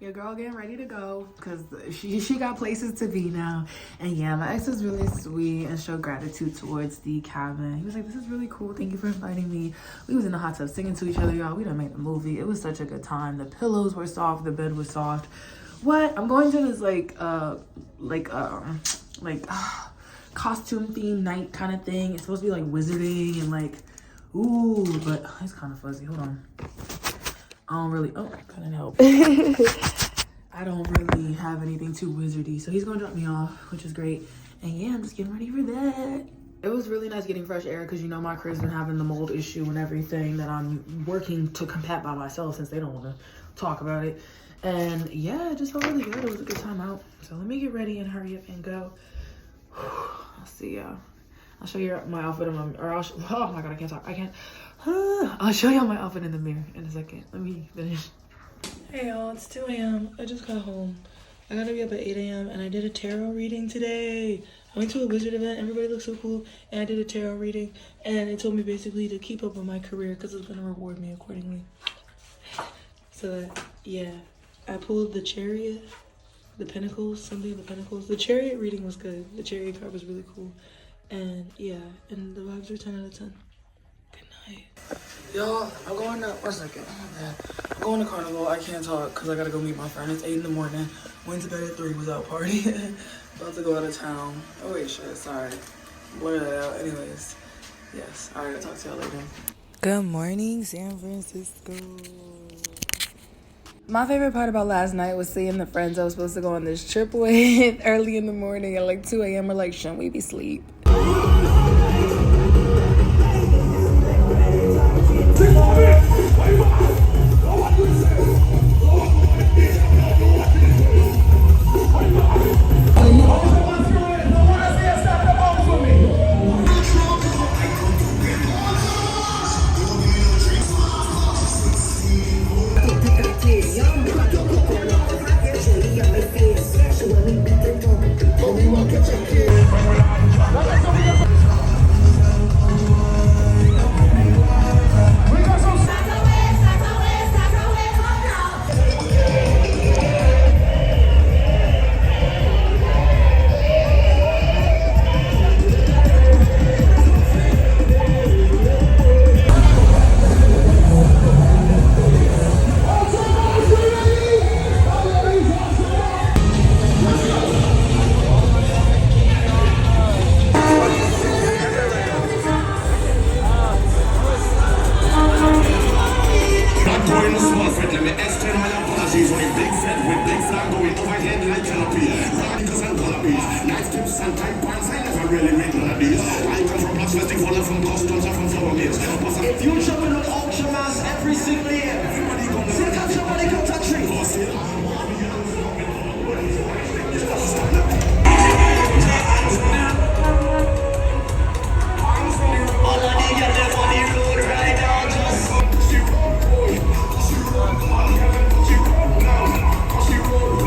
Your girl getting ready to go because she got places to be now. And yeah, my ex was really sweet and showed gratitude towards the cabin. He was like, this is really cool. Thank you for inviting me. We was in the hot tub singing to each other, y'all. We done made the movie. It was such a good time. The pillows were soft. The bed was soft. What? I'm going to this costume themed night kind of thing. It's supposed to be like wizarding and like, ooh, but it's kind of fuzzy. Hold on. I don't really, oh, couldn't help. I don't really have anything too wizardy. So he's gonna drop me off, which is great. And yeah, I'm just getting ready for that. It was really nice getting fresh air because you know my crib's been having the mold issue and everything that I'm working to combat by myself since they don't want to talk about it. And yeah, it just felt really good. It was a good time out. So let me get ready and hurry up and go. I'll see y'all. I'll show you my outfit in my, or oh my God, I can't talk. I can't. I'll show y'all my outfit in the mirror in a second. Let me finish. Hey y'all, it's 2 a.m. I just got home. I gotta be up at 8 a.m. and I did a tarot reading today. I went to a wizard event. Everybody looked so cool. And I did a tarot reading. And it told me basically to keep up with my career because it's gonna reward me accordingly. So that, yeah. I pulled the Chariot, the Pentacles, something of the Pentacles. The Chariot reading was good. The Chariot card was really cool. And yeah, and the vibes are 10 out of 10. Good night. Y'all, I'm going to, one second. I'm going to Carnival. I can't talk because I gotta go meet my friend. It's 8 in the morning. Went to bed at 3, was out partying. About to go out of town. Oh wait, shit, sorry. Blur that out. Anyways, yes. All right, I'll talk to y'all later. Good morning, San Francisco. My favorite part about last night was seeing the friends I was supposed to go on this trip with early in the morning at like 2 a.m. We're like, shouldn't we be asleep? If you jump in the ultra mass every single year, somebody come touch me. All of the girls on the road right now,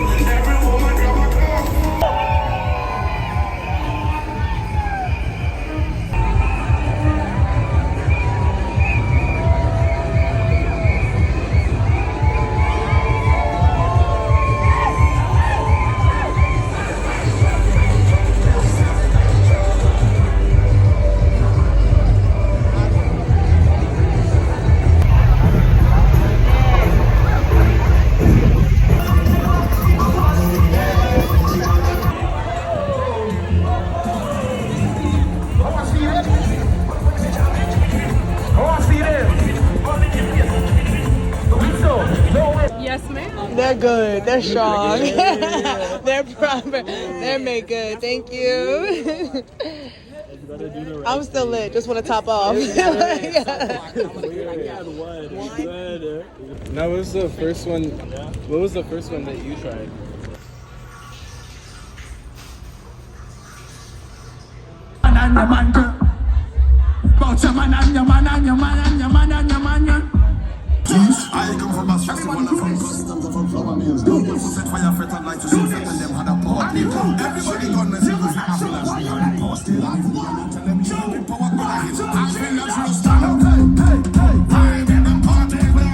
just every woman grab a girl. They're good. They're strong. They're proper. They're made good. Thank you. I'm still lit. Just want to top off. Now, what was the first one? What was the first one that you tried? I come from a festival, I'm from customs, I'm from flower mills. Who set fire for that night to see that and them had a party. Everybody gone and see who's having a free and post it. I tell them you don't power good at it. I feel like you'll stand up. Hey, I get them party down.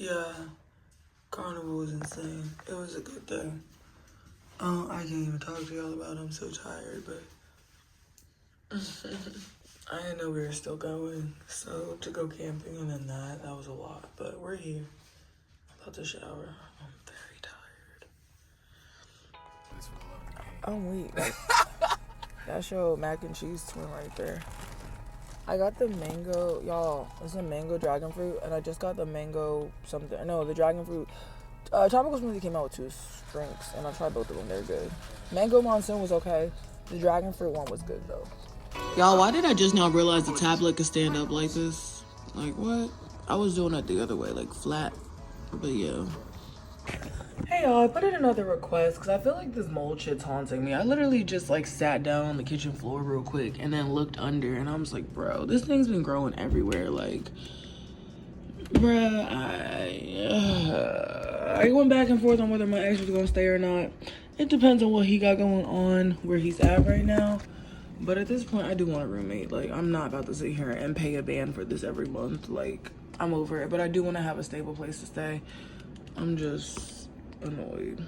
Yeah, Carnival was insane. It was a good thing. I can't even talk to y'all about it. I'm so tired, but I didn't know we were still going. So to go camping and then that was a lot. But we're here. I'm about to shower. I'm very tired. I'm weak. That's your mac and cheese twin right there. I got the mango, y'all. It's a mango dragon fruit, and I just got the mango something. No, the dragon fruit. Tropical Smoothie came out with 2 drinks, and I tried both of them. They're good. Mango Monsoon was okay. The dragon fruit one was good, though. Y'all, why did I just now realize the tablet could stand up like this? Like, what? I was doing it the other way, like flat. But, yeah. Hey, y'all, I put in another request because I feel like this mold shit's haunting me. I literally just, like, sat down on the kitchen floor real quick and then looked under, and I was like, bro, this thing's been growing everywhere. Like, bruh, I went back and forth on whether my ex was gonna stay or not. It depends on what he got going on, where he's at right now. But at this point, I do want a roommate. Like, I'm not about to sit here and pay a band for this every month. Like, I'm over it. But I do want to have a stable place to stay. I'm just annoyed.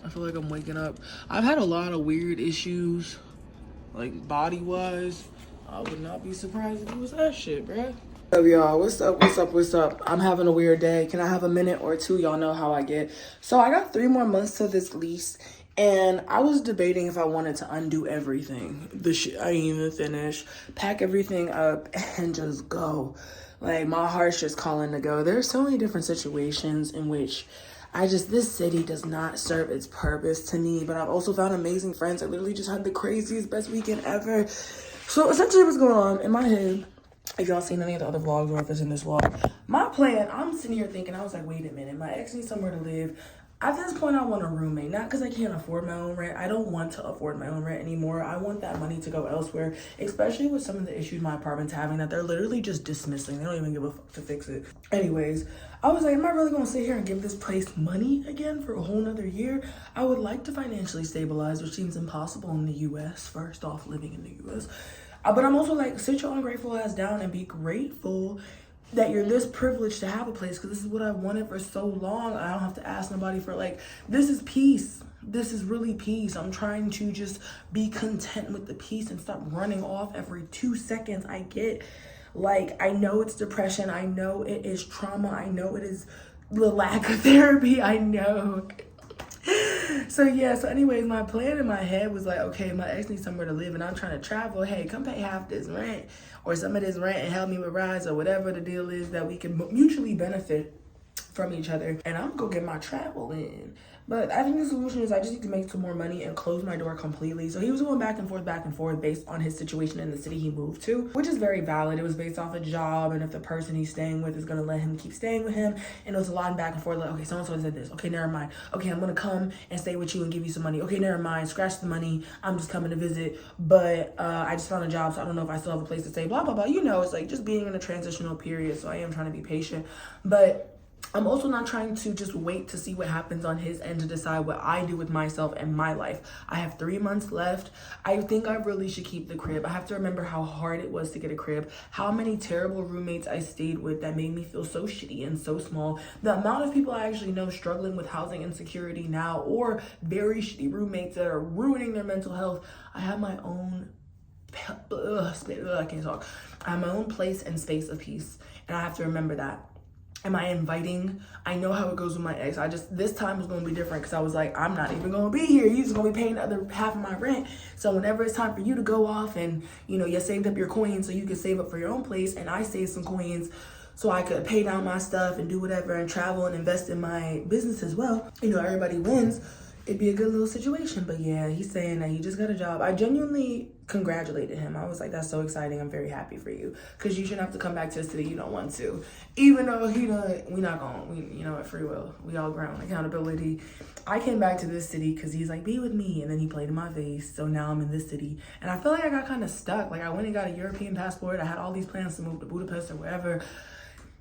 I feel like I'm waking up. I've had a lot of weird issues, like body-wise. I would not be surprised if it was that shit, bruh. What's up, y'all? What's up? I'm having a weird day. Can I have a minute or two? Y'all know how I get. So I got 3 more months to this lease, and I was debating if I wanted to undo everything. The shit I didn't even finish, pack everything up, and just go. Like, my heart's just calling to go. There's so many different situations in which this city does not serve its purpose to me, but I've also found amazing friends. I literally just had the craziest, best weekend ever. So essentially what's going on in my head, if y'all seen any of the other vlogs or if it's in this vlog, my plan, I'm sitting here thinking, I was like, wait a minute, my ex needs somewhere to live. At this point, I want a roommate, not because I can't afford my own rent. I don't want to afford my own rent anymore. I want that money to go elsewhere, especially with some of the issues my apartment's having that they're literally just dismissing. They don't even give a fuck to fix it. Anyways, I was like, am I really going to sit here and give this place money again for a whole nother year? I would like to financially stabilize, which seems impossible in the U.S., first off, living in the U.S. But I'm also like, sit your ungrateful ass down and be grateful that you're this privileged to have a place, because this is what I wanted for so long. I don't have to ask nobody for, like, this is peace. This is really peace. I'm trying to just be content with the peace and stop running off every 2 seconds I get. Like, I know it's depression. I know it is trauma. I know it is the lack of therapy. I know. So yeah, so anyways, my plan in my head was like, okay, my ex needs somewhere to live and I'm trying to travel. Hey, come pay half this rent or some of this rent and help me with rides or whatever the deal is that we can mutually benefit from each other. And I'm gonna get my travel in. But I think the solution is I just need to make some more money and close my door completely. So he was going back and forth based on his situation in the city he moved to, which is very valid. It was based off a job and if the person he's staying with is going to let him keep staying with him. And it was a lot of back and forth, like, okay, so-and-so said this. Okay, never mind. Okay, I'm going to come and stay with you and give you some money. Okay, never mind. Scratch the money. I'm just coming to visit. But I just found a job, so I don't know if I still have a place to stay, blah, blah, blah. You know, it's like just being in a transitional period. So I am trying to be patient. But I'm also not trying to just wait to see what happens on his end to decide what I do with myself and my life. I have 3 months left. I think I really should keep the crib. I have to remember how hard it was to get a crib, how many terrible roommates I stayed with that made me feel so shitty and so small, the amount of people I actually know struggling with housing insecurity now, or very shitty roommates that are ruining their mental health. I have my own I can't talk. I have my own place and space of peace, and I have to remember that. Am I inviting? I know how it goes with my ex. This time was going to be different because I was like, I'm not even going to be here. You're just going to be paying the other half of my rent. So whenever it's time for you to go off and, you know, you saved up your coins so you could save up for your own place, and I saved some coins so I could pay down my stuff and do whatever and travel and invest in my business as well. You know, everybody wins. It'd be a good little situation. But yeah, he's saying that he just got a job. I genuinely congratulated him. I was like, that's so exciting. I'm very happy for you, because you shouldn't have to come back to a city you don't want to. Even though we not going, you know, at free will. We all grown. Accountability. I came back to this city because he's like, be with me. And then he played in my face. So now I'm in this city. And I feel like I got kind of stuck. Like, I went and got a European passport. I had all these plans to move to Budapest or wherever.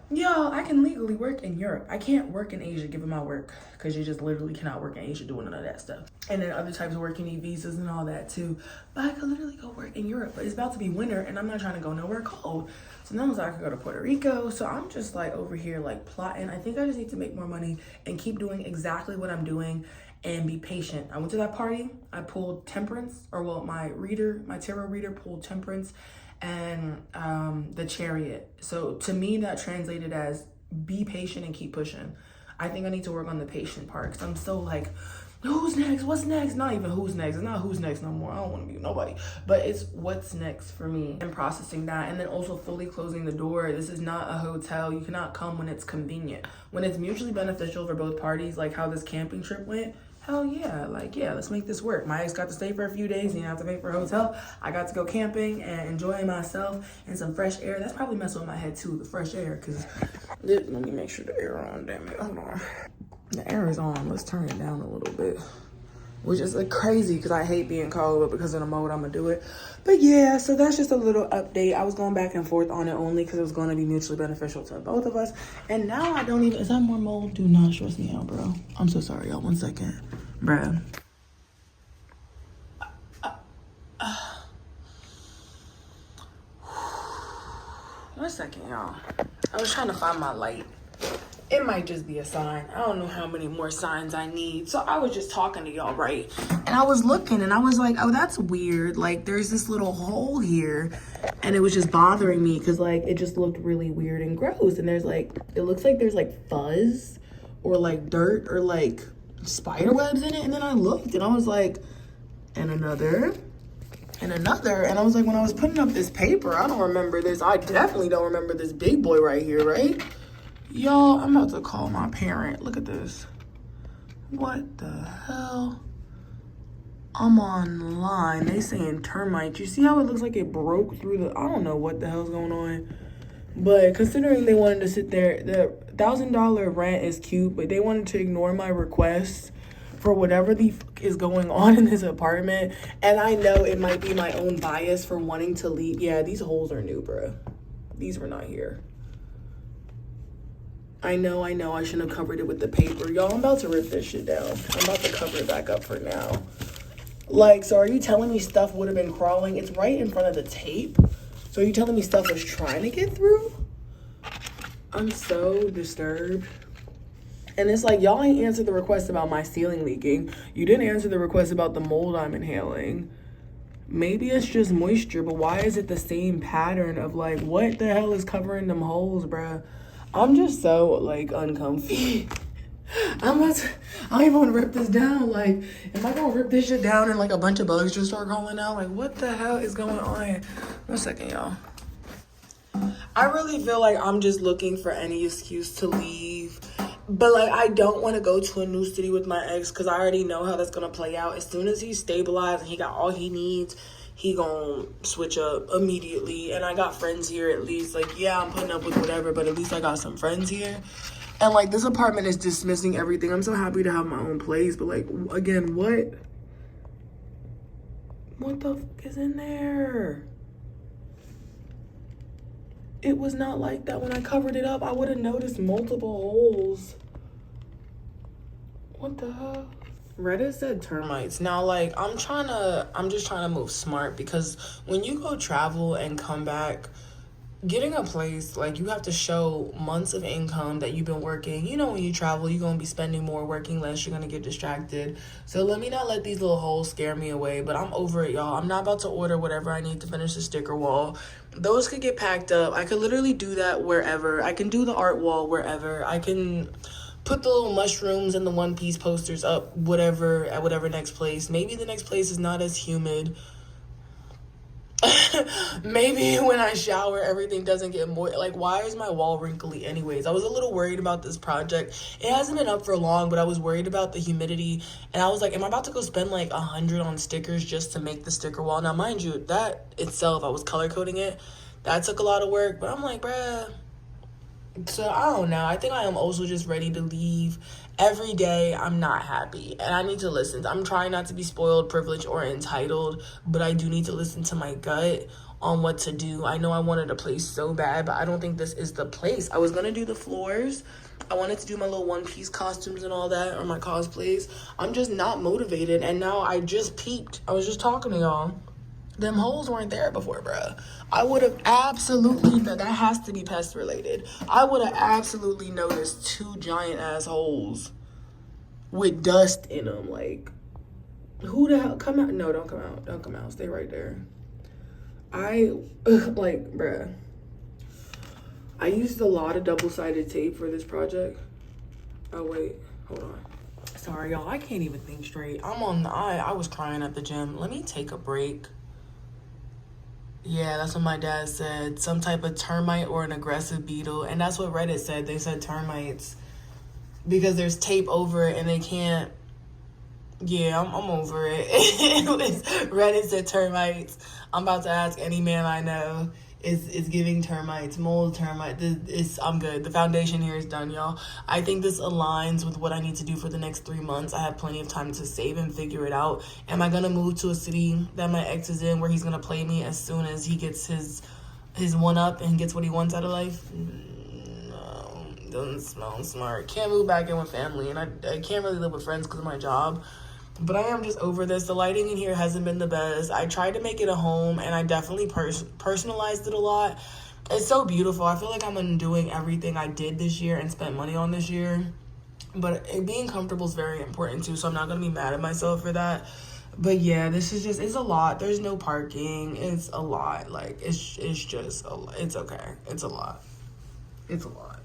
Yo, I can legally work in Europe. I can't work in Asia given my work because you just literally cannot work in Asia doing none of that stuff. And then other types of work, you need visas and all that too. But I could literally go work in Europe. But it's about to be winter and I'm not trying to go nowhere cold. So now I could go to Puerto Rico. So I'm just like over here like plotting. I think I just need to make more money and keep doing exactly what I'm doing and be patient. I went to that party. I pulled temperance, or well, my tarot reader pulled temperance and the chariot. So to me that translated as be patient and keep pushing. I think I need to work on the patient part because I'm so like, who's next, what's next? Not even who's next. It's not who's next no more. I don't want to be nobody, but it's what's next for me and processing that. And then also fully closing the door. This is not a hotel. You cannot come when it's convenient. When it's mutually beneficial for both parties, like how this camping trip went, hell yeah, like, yeah, let's make this work. My ex got to stay for a few days. He didn't have to pay for a hotel. I got to go camping and enjoy myself and some fresh air. That's probably messing with my head too, the fresh air, because let me make sure the air on, damn it, hold on. The air is on, let's turn it down a little bit. Which is like crazy because I hate being cold, but because of the mode, I'm gonna do it. But yeah, so that's just a little update. I was going back and forth on it only because it was going to be mutually beneficial to both of us. And now I don't even, is that more mold? Do not stress me out, bro. I'm so sorry, y'all. 1 second. Bruh. 1 second, y'all. I was trying to find my light. It might just be a sign. I don't know how many more signs I need. So I was just talking to y'all, right? And I was looking and I was like, oh, that's weird. Like there's this little hole here and it was just bothering me because like it just looked really weird and gross. And there's like, it looks like there's like fuzz or like dirt or like spider webs in it. And then I looked and I was like, and another. And I was like, when I was putting up this paper, I don't remember this. I definitely don't remember this big boy right here, right? Y'all, I'm about to call my parent. Look at this. What the hell? I'm online. They saying termites. You see how it looks like it broke through the, I don't know what the hell's going on. But considering they wanted to sit there, the $1,000 rent is cute, but they wanted to ignore my requests for whatever the fuck is going on in this apartment. And I know it might be my own bias for wanting to leave. Yeah, these holes are new, bro. These were not here. I know, I shouldn't have covered it with the paper. Y'all, I'm about to rip this shit down. I'm about to cover it back up for now. Like, so are you telling me stuff would have been crawling? It's right in front of the tape. So are you telling me stuff was trying to get through? I'm so disturbed. And it's like, y'all ain't answered the request about my ceiling leaking. You didn't answer the request about the mold I'm inhaling. Maybe it's just moisture, but why is it the same pattern of like, what the hell is covering them holes, bruh? I'm just so like uncomfy. I don't even want to rip this down. Like, am I gonna rip this shit down and like a bunch of bugs just start crawling out? Like, what the hell is going on? 1 second, y'all. I really feel like I'm just looking for any excuse to leave. But like, I don't want to go to a new city with my ex because I already know how that's gonna play out. As soon as he's stabilized and he got all he needs, he gonna switch up immediately. And I got friends here at least. Like, yeah, I'm putting up with whatever, but at least I got some friends here. And like, this apartment is dismissing everything. I'm so happy to have my own place, but like, again, what the fuck is in there? It was not like that when I covered it up. I would have noticed multiple holes. What the hell? Reddit said termites. Now, like, I'm just trying to move smart because when you go travel and come back, getting a place, like, you have to show months of income that you've been working. You know, when you travel, you're going to be spending more, working less. You're going to get distracted. So let me not let these little holes scare me away. But I'm over it, y'all. I'm not about to order whatever I need to finish the sticker wall. Those could get packed up. I could literally do that wherever. I can do the art wall wherever. I can put the little mushrooms and the one-piece posters up at whatever next place. Maybe the next place is not as humid. Maybe when I shower, everything doesn't get more. Like, why is my wall wrinkly anyways? I was a little worried about this project. It hasn't been up for long, but I was worried about the humidity. And I was like, am I about to go spend like 100 on stickers just to make the sticker wall? Now, mind you, that itself, I was color coding it. That took a lot of work, but I'm like, bruh. So I don't know. I think I am also just ready to leave every day I'm not happy, and I need to listen. I'm trying not to be spoiled, privileged, or entitled, but I do need to listen to my gut on what to do. I know I wanted a place so bad, but I don't think this is the place. I was gonna do the floors. I wanted to do my little one-piece costumes and all that, or my cosplays. I'm just not motivated, and now I just peeped. I was just talking to y'all. Them holes weren't there before, bruh. I would have absolutely, that has to be pest related. I would have absolutely noticed 2 giant ass holes with dust in them. Like, who the hell, come out? No, don't come out. Don't come out. Stay right there. Like, bruh. I used a lot of double-sided tape for this project. Oh, wait. Hold on. Sorry, y'all. I can't even think straight. I was crying at the gym. Let me take a break. Yeah, that's what my dad said. Some type of termite or an aggressive beetle. And that's what Reddit said. They said termites. Because there's tape over it and they can't. Yeah, I'm over it. Reddit said termites. I'm about to ask any man I know. It's giving termites, mold, termites. I'm good. The foundation here is done, y'all. I think this aligns with what I need to do for the next 3 months. I have plenty of time to save and figure it out. Am I gonna move to a city that my ex is in, where he's gonna play me as soon as he gets his one up and gets what he wants out of life? No, doesn't smell smart. Can't move back in with family, and I can't really live with friends because of my job. But I am just over this. The lighting in here hasn't been the best. I tried to make it a home, and I definitely personalized it a lot. It's so beautiful. I feel like I'm undoing everything I did this year and spent money on this year. But being comfortable is very important, too, so I'm not going to be mad at myself for that. But, yeah, this is just, it's a lot. There's no parking. It's a lot. Like, it's just, it's okay. It's a lot. It's a lot.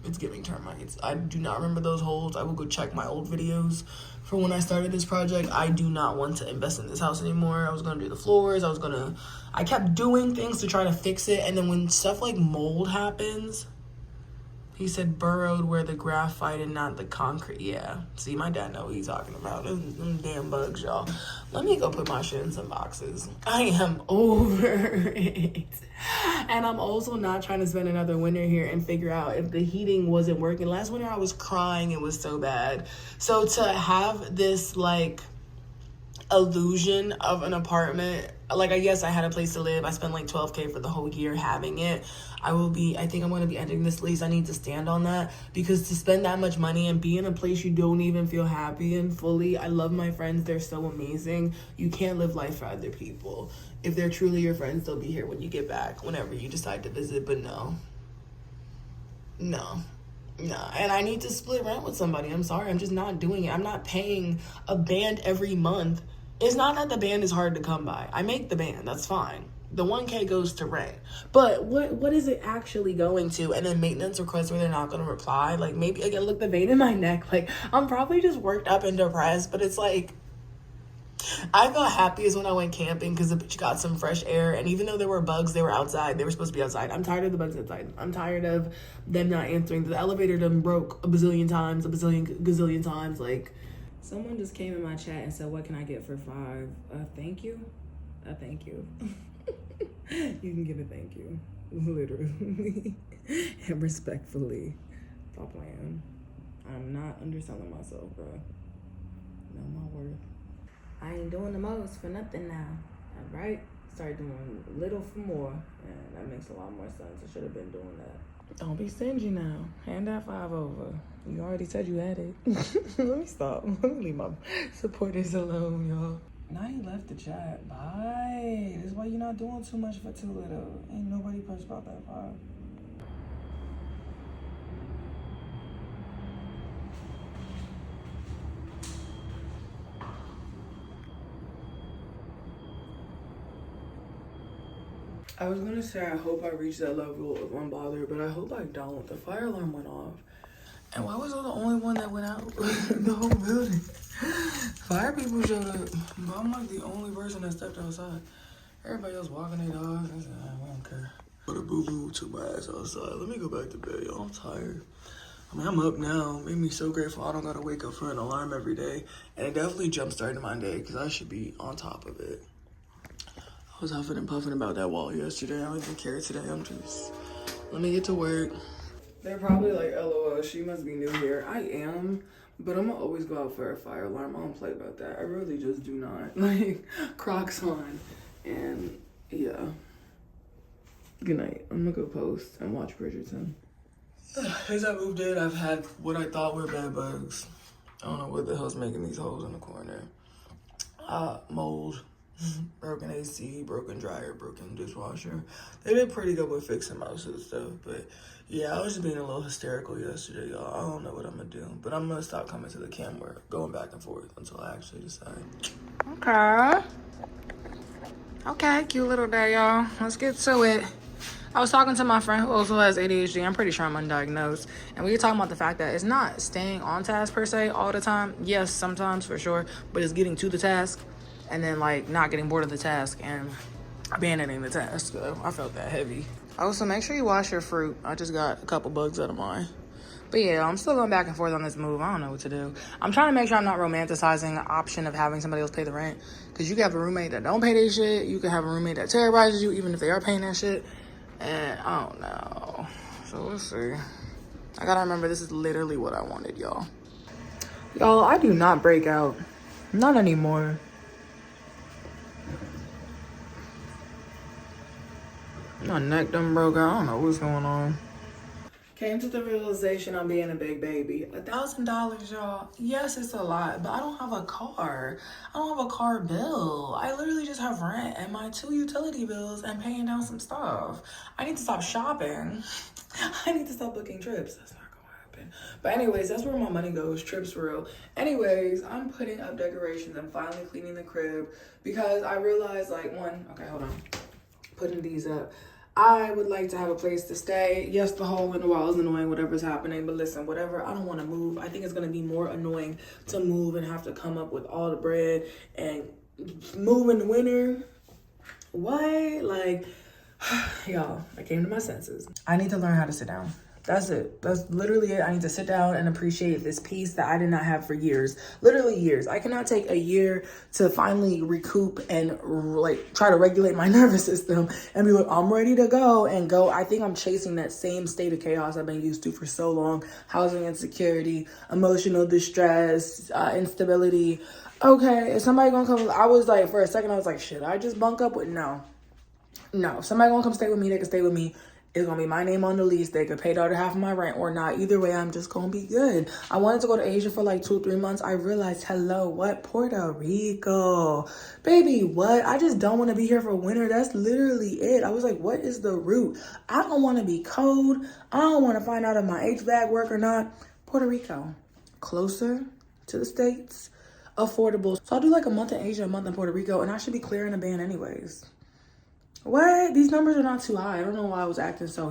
It's giving termites. I do not remember those holes. I will go check my old videos for when I started this project. I do not want to invest in this house anymore. I was gonna do the floors. I kept doing things to try to fix it, and then when stuff like mold happens, he said burrowed where the graphite and not the concrete. Yeah, see, my dad know what he's talking about. Them damn bugs, y'all. Let me go put my shit in some boxes. I am over it. And I'm also not trying to spend another winter here and figure out if the heating wasn't working. Last winter I was crying, it was so bad. So to have this like illusion of an apartment, like, I guess I had a place to live. I spent like $12K for the whole year having it. I think I'm going to be ending this lease. I need to stand on that, because to spend that much money and be in a place you don't even feel happy in fully. I love my friends. They're so amazing. You can't live life for other people. If they're truly your friends, they'll be here when you get back, whenever you decide to visit. But no. And I need to split rent with somebody. I'm sorry. I'm just not doing it. I'm not paying a band every month. It's not that the band is hard to come by. I make the band. That's fine. The 1K goes to rent. But what is it actually going to? And then maintenance requests where they're not going to reply. Like, maybe, again, look, the vein in my neck. Like, I'm probably just worked up and depressed. But it's like, I felt happiest when I went camping because the bitch got some fresh air. And even though there were bugs, they were outside. They were supposed to be outside. I'm tired of the bugs outside. I'm tired of them not answering. The elevator done broke a gazillion times. Like, someone just came in my chat and said, what can I get for 5? Thank you. Thank you. You can give a thank you. Literally. And respectfully. Stop playing. I'm not underselling myself, bro. No, my worth. I ain't doing the most for nothing now. All right? Start doing little for more. And that makes a lot more sense. I should have been doing that. Don't be stingy now. Hand that 5 over. You already said you had it. Let me stop. Let me leave my supporters alone, y'all. Now he left the chat. Bye. This is why you're not doing too much for too little. Ain't nobody pressed about that 5. I was gonna say I hope I reach that level of unbothered, but I hope I don't. The fire alarm went off. And why was I the only one that went out in the whole building? Fire people showed up, but I'm like the only person that stepped outside. Everybody else walking their dogs. I said, I don't care. But a boo-boo took my ass outside. Let me go back to bed, y'all. I'm tired. I mean, I'm up now. Made me so grateful I don't gotta wake up for an alarm every day. And it definitely jump-started my day, because I should be on top of it. I was huffing and puffing about that wall yesterday. I don't even care today. Let me get to work. They're probably like, LOL, she must be new here. I am, but I'm gonna always go out for a fire alarm. I don't play about that. I really just do not. Like, Crocs on. And yeah. Good night. I'm gonna go post and watch Bridgerton. As I moved in, I've had what I thought were bed bugs. I don't know what the hell's making these holes in the corner. Mold, broken AC, broken dryer, broken dishwasher. They did pretty good with fixing most of the stuff, but yeah, I was just being a little hysterical yesterday, y'all. I don't know what I'm gonna do, but I'm gonna stop coming to the camera, going back and forth until I actually decide. Okay, cute little day, y'all. Let's get to it. I was talking to my friend who also has ADHD. I'm pretty sure I'm undiagnosed. And we were talking about the fact that it's not staying on task per se all the time. Yes, sometimes for sure. But it's getting to the task and then like not getting bored of the task and abandoning the task. So I felt that heavy. Also, make sure you wash your fruit. I just got a couple bugs out of mine. But yeah, I'm still going back and forth on this move. I don't know what to do. I'm trying to make sure I'm not romanticizing the option of having somebody else pay the rent. Because you can have a roommate that don't pay their shit. You can have a roommate that terrorizes you even if they are paying that shit. And I don't know. So we'll see. I gotta remember this is literally what I wanted, y'all. Y'all, I do not break out. Not anymore. My neck done broke out. I don't know what's going on. Came to the realization I'm being a big baby. $1,000, y'all. Yes, it's a lot, but I don't have a car. I don't have a car bill. I literally just have rent and my 2 utility bills and paying down some stuff. I need to stop shopping. I need to stop booking trips. That's not gonna happen. But anyways, that's where my money goes. Trips for real. Anyways, I'm putting up decorations. I'm finally cleaning the crib because I realized okay, hold on. Putting these up. I would like to have a place to stay. Yes, the hole in the wall is annoying, whatever's happening. But listen, whatever, I don't want to move. I think it's going to be more annoying to move and have to come up with all the bread and move in the winter. What? Like, y'all, I came to my senses. I need to learn how to sit down. That's it. That's literally it. I need to sit down and appreciate this peace that I did not have for years. Literally years. I cannot take a year to finally recoup and like try to regulate my nervous system and be like, I'm ready to go and go. I think I'm chasing that same state of chaos I've been used to for so long. Housing insecurity, emotional distress, instability. Okay, is somebody gonna come? I was like, for a second, I was like, should I just bunk up with? No. If somebody gonna come stay with me, they can stay with me. It's gonna be my name on the lease. They could pay the other half of my rent or not. Either way, I'm just gonna be good. I wanted to go to Asia for like 2-3 months. I realized, hello, what? Puerto Rico. Baby, what? I just don't want to be here for winter. That's literally it. I was like, what is the root? I don't want to be cold. I don't want to find out if my HVAC work or not. Puerto Rico. Closer to the States. Affordable. So I'll do like a month in Asia, a month in Puerto Rico, and I should be clearing a ban anyways. What? These numbers are not too high. I don't know why I was acting so,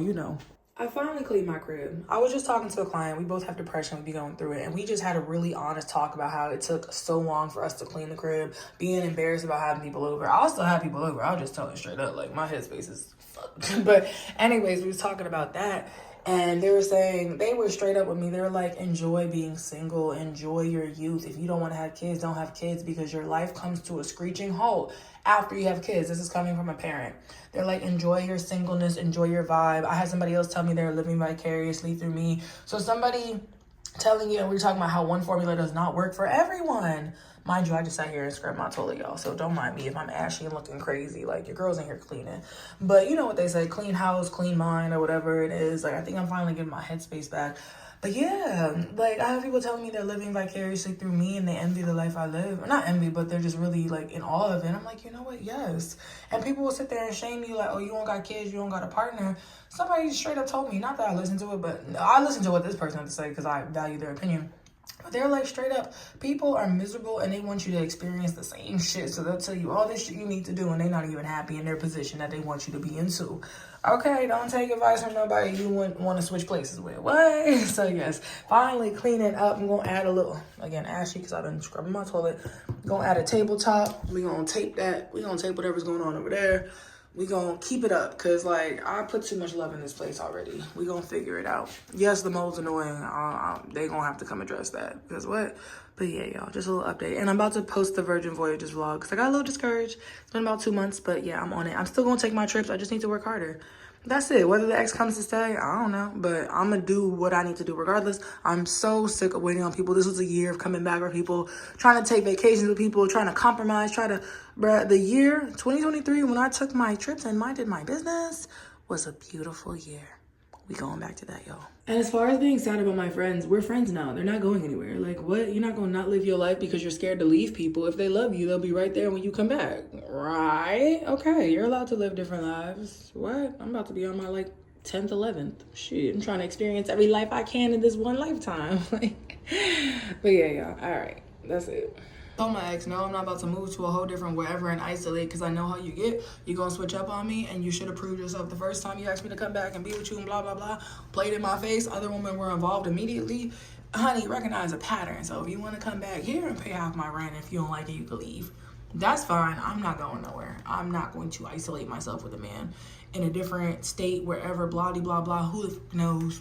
I finally cleaned my crib. I was just talking to a client. We both have depression. We be going through it. And we just had a really honest talk about how it took so long for us to clean the crib, being embarrassed about having people over. I'll still have people over. I'll just tell it straight up. Like, my headspace is fucked. But anyways, we was talking about that. And they were saying, they were straight up with me. They were like, enjoy being single. Enjoy your youth. If you don't want to have kids, don't have kids because your life comes to a screeching halt after you have kids. This is coming from a parent. They're like, enjoy your singleness. Enjoy your vibe. I had somebody else tell me they're living vicariously through me. So somebody telling you, and we're talking about how one formula does not work for everyone. Mind you, I just sat here and scrubbed my toilet, y'all. So don't mind me if I'm ashy and looking crazy. Like, your girl's in here cleaning. But you know what they say, clean house, clean mind, or whatever it is. Like, I think I'm finally getting my headspace back. But yeah, like, I have people telling me they're living vicariously through me and they envy the life I live. Or not envy, but they're just really, like, in awe of it. I'm like, you know what? Yes. And people will sit there and shame you, like, oh, you don't got kids, you don't got a partner. Somebody straight up told me, not that I listened to it, but I listened to what this person had to say because I value their opinion. But they're like, straight up, people are miserable and they want you to experience the same shit. So they'll tell you all this shit you need to do and they're not even happy in their position that they want you to be into. Okay, don't take advice from nobody you wouldn't want to switch places with. What? So yes, finally cleaning up. I'm going to add a little, again, ashy because I've been scrubbing my toilet. Going to add a tabletop. We're going to tape that. We're going to tape whatever's going on over there. We gonna keep it up because, like, I put too much love in this place already. We gonna figure it out. Yes, the mold's annoying. They gonna have to come address that because what? But yeah, y'all, just a little update. And I'm about to post the Virgin Voyages vlog because I got a little discouraged. It's been about 2 months, but yeah, I'm on it. I'm still gonna take my trips. I just need to work harder. That's it. Whether the ex comes to stay, I don't know. But I'm going to do what I need to do regardless. I'm so sick of waiting on people. This was a year of coming back with people, trying to take vacations with people, trying to compromise, bruh, the year 2023 when I took my trips and minded my business was a beautiful year. We going back to that, y'all. And as far as being sad about my friends, we're friends now. They're not going anywhere. Like, what? You're not going to not live your life because you're scared to leave people. If they love you, they'll be right there when you come back. Right? Okay, you're allowed to live different lives. What? I'm about to be on my, 10th, 11th. Shit, I'm trying to experience every life I can in this one lifetime. But yeah, y'all. All right. That's it. Told my ex, no, I'm not about to move to a whole different wherever and isolate because I know how you get. You're going to switch up on me and you should have proved yourself the first time you asked me to come back and be with you and blah, blah, blah. Played in my face. Other women were involved immediately. Honey, recognize a pattern. So if you want to come back here and pay half my rent, if you don't like it, you can leave. That's fine. I'm not going nowhere. I'm not going to isolate myself with a man in a different state, wherever, blah, blah, blah, who the f knows,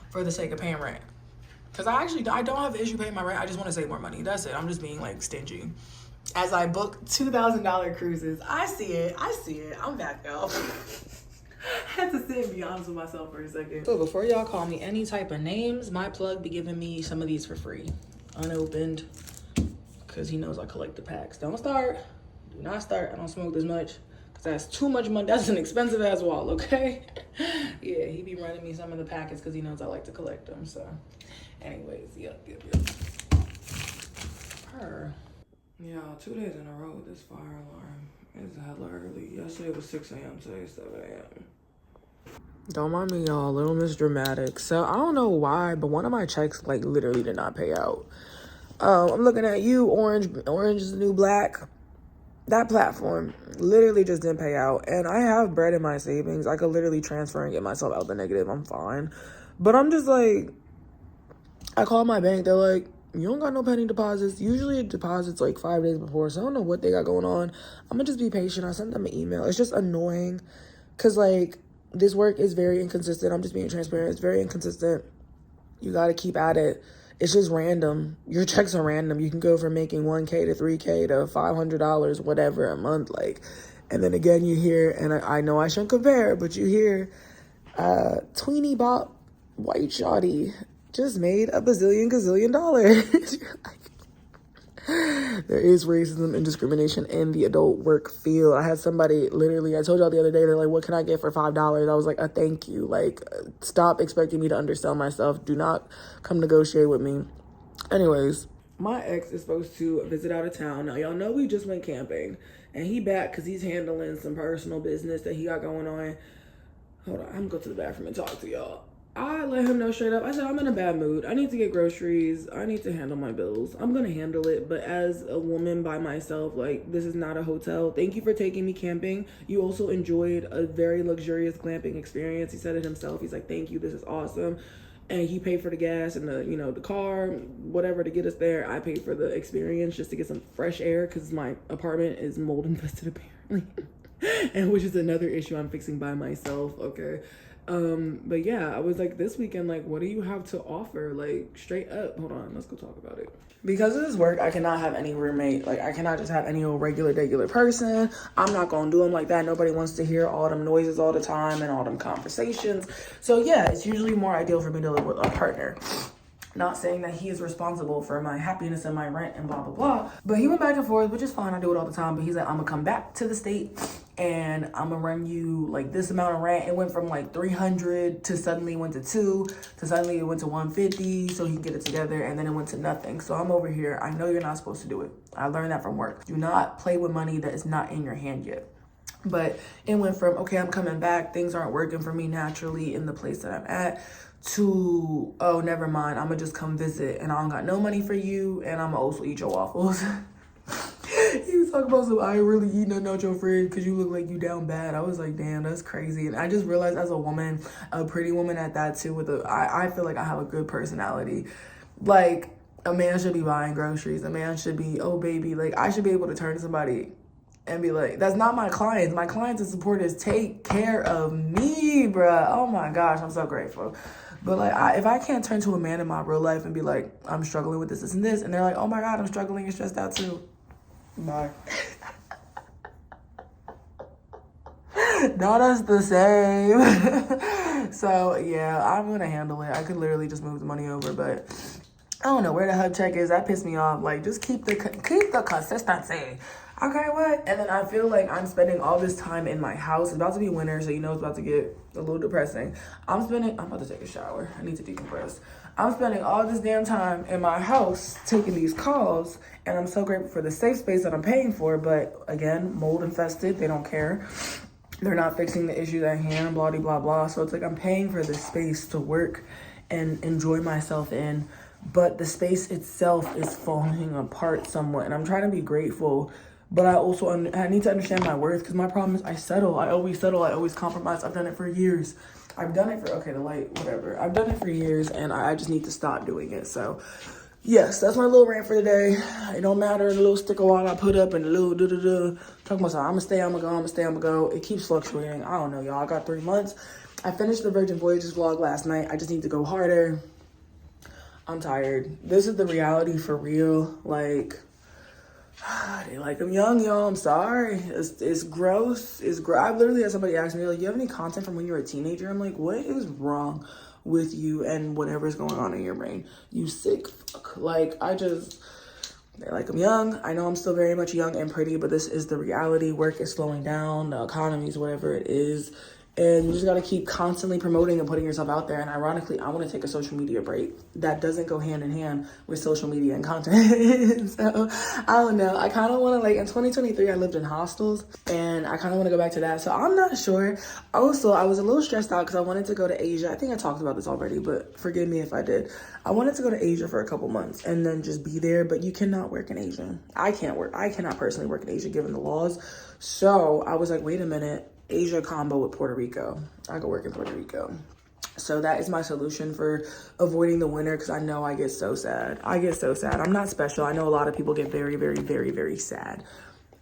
for the sake of paying rent. Because I don't have the issue paying my rent. I just want to save more money. That's it. I'm just being, stingy. As I book $2,000 cruises. I see it. I'm back, y'all. I had to sit and be honest with myself for a second. So before y'all call me any type of names, my plug be giving me some of these for free. Unopened. Because he knows I collect the packs. Don't start. Do not start. I don't smoke this much. Because that's too much money. That's an expensive ass wall, okay? Yeah, he be running me some of the packets because he knows I like to collect them, so... Anyways, yep. Her. Yeah, 2 days in a row with this fire alarm. It's hella early. Yesterday was 6 a.m. Today 7 a.m. Don't mind me, y'all. Little Miss Dramatic. So, I don't know why, but one of my checks, literally did not pay out. I'm looking at you, Orange is the New Black. That platform literally just didn't pay out. And I have bread in my savings. I could literally transfer and get myself out the negative. I'm fine. But I'm just I called my bank. They're like, you don't got no pending deposits. Usually it deposits 5 days before. So I don't know what they got going on. I'm going to just be patient. I sent them an email. It's just annoying because this work is very inconsistent. I'm just being transparent. It's very inconsistent. You got to keep at it. It's just random. Your checks are random. You can go from making $1K to $3K to $500, whatever, a month. And then again, you hear, and I know I shouldn't compare, but you hear Tweenie Bop White Shawty just made a gazillion dollars. There is racism and discrimination in the adult work field. I had somebody literally, I told y'all the other day, they're like, what can I get for $5? I was like, thank you. Stop expecting me to undersell myself. Do not come negotiate with me. Anyways, my ex is supposed to visit out of town. Now, y'all know we just went camping. And he back because he's handling some personal business that he got going on. Hold on, I'm going to go to the bathroom and talk to y'all. I let him know straight up. I said, I'm in a bad mood. I need to get groceries. I need to handle my bills. I'm going to handle it. But as a woman by myself, this is not a hotel. Thank you for taking me camping. You also enjoyed a very luxurious glamping experience. He said it himself. He's like, thank you. This is awesome. And he paid for the gas and the car, whatever, to get us there. I paid for the experience just to get some fresh air because my apartment is mold infested apparently. And which is another issue I'm fixing by myself. Okay. But yeah, I was this weekend, what do you have to offer? Straight up. Hold on, let's go talk about it. Because of this work, I cannot have any roommate. I cannot just have any old regular person. I'm not gonna do them like that. Nobody wants to hear all them noises all the time and all them conversations. So yeah, it's usually more ideal for me to live with a partner. Not saying that he is responsible for my happiness and my rent and blah, blah, blah. But he went back and forth, which is fine. I do it all the time. But he's like, I'm going to come back to the state and I'm going to run you this amount of rent. It went from 300 to suddenly went to 2 to suddenly it went to 150 so he can get it together. And then it went to nothing. So I'm over here. I know you're not supposed to do it. I learned that from work. Do not play with money that is not in your hand yet. But it went from, okay, I'm coming back. Things aren't working for me naturally in the place that I'm at. To, oh, never mind, I'm gonna just come visit and I don't got no money for you and I'm gonna also eat your waffles. He was talking about some, I ain't really eating nothing out your fridge because you look like you down bad. I was like, damn, that's crazy. And I just realized as a woman, a pretty woman at that too, I feel like I have a good personality. A man should be buying groceries. A man should be, oh baby, I should be able to turn to somebody and be like, that's not my clients. My clients and supporters take care of me, bruh. Oh my gosh, I'm so grateful. But if I can't turn to a man in my real life and be like, I'm struggling with this and this, and they're like, oh my God, I'm struggling and stressed out too. Bye. Not us the same. So yeah, I'm gonna handle it. I could literally just move the money over, but I don't know where the hub check is. That pissed me off. Like, just keep the consistency. Okay, what? And then I feel like I'm spending all this time in my house. It's about to be winter, so you know it's about to get a little depressing. I'm about to take a shower. I need to decompress. I'm spending all this damn time in my house taking these calls, and I'm so grateful for the safe space that I'm paying for. But again, mold infested. They don't care. They're not fixing the issues at hand, blah, blah, blah, blah. So it's like I'm paying for this space to work and enjoy myself in. But the space itself is falling apart somewhat. And I'm trying to be grateful. But I also I need to understand my worth, because my problem is I settle. I always settle. I always compromise. I've done it for years. I've done it for, okay, the light, whatever. I've done it for years, and I just need to stop doing it. So, yes, that's my little rant for today. It don't matter the little sticker wall I put up and the little talking about myself. I'm going to stay, I'm going to go, I'm going to stay, I'm going to go. It keeps fluctuating. I don't know, y'all. I got 3 months. I finished the Virgin Voyages vlog last night. I just need to go harder. I'm tired. This is the reality for real. Like, they like them young, y'all. I'm sorry. It's gross. I've literally had somebody ask me, like, you have any content from when you were a teenager? I'm like, what is wrong with you and whatever's going on in your brain? You sick fuck. Like, they like them young. I know I'm still very much young and pretty, but this is the reality. Work is slowing down. The economy is whatever it is. And you just got to keep constantly promoting and putting yourself out there. And ironically, I want to take a social media break. That doesn't go hand in hand with social media and content. So, I don't know. I kind of want to, like, in 2023, I lived in hostels. And I kind of want to go back to that. So, I'm not sure. Also, I was a little stressed out because I wanted to go to Asia. I think I talked about this already, but forgive me if I did. I wanted to go to Asia for a couple months and then just be there. But you cannot work in Asia. I cannot personally work in Asia given the laws. So, I was like, wait a minute. Asia combo with Puerto Rico. I go work in Puerto Rico. So that is my solution for avoiding the winter, because I know I get so sad. I'm not special. I know a lot of people get very, very, very, very sad.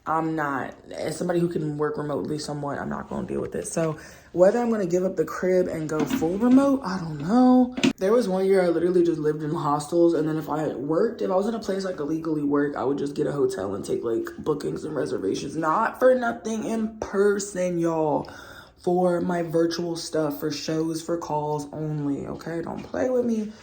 I'm not. As somebody who can work remotely somewhat, I'm not going to deal with it. So whether I'm going to give up the crib and go full remote, I don't know. There was one year I literally just lived in hostels. And then if I was in a place I could legally work, I would just get a hotel and take like bookings and reservations. Not for nothing in person, y'all. For my virtual stuff, for shows, for calls only, okay? Don't play with me.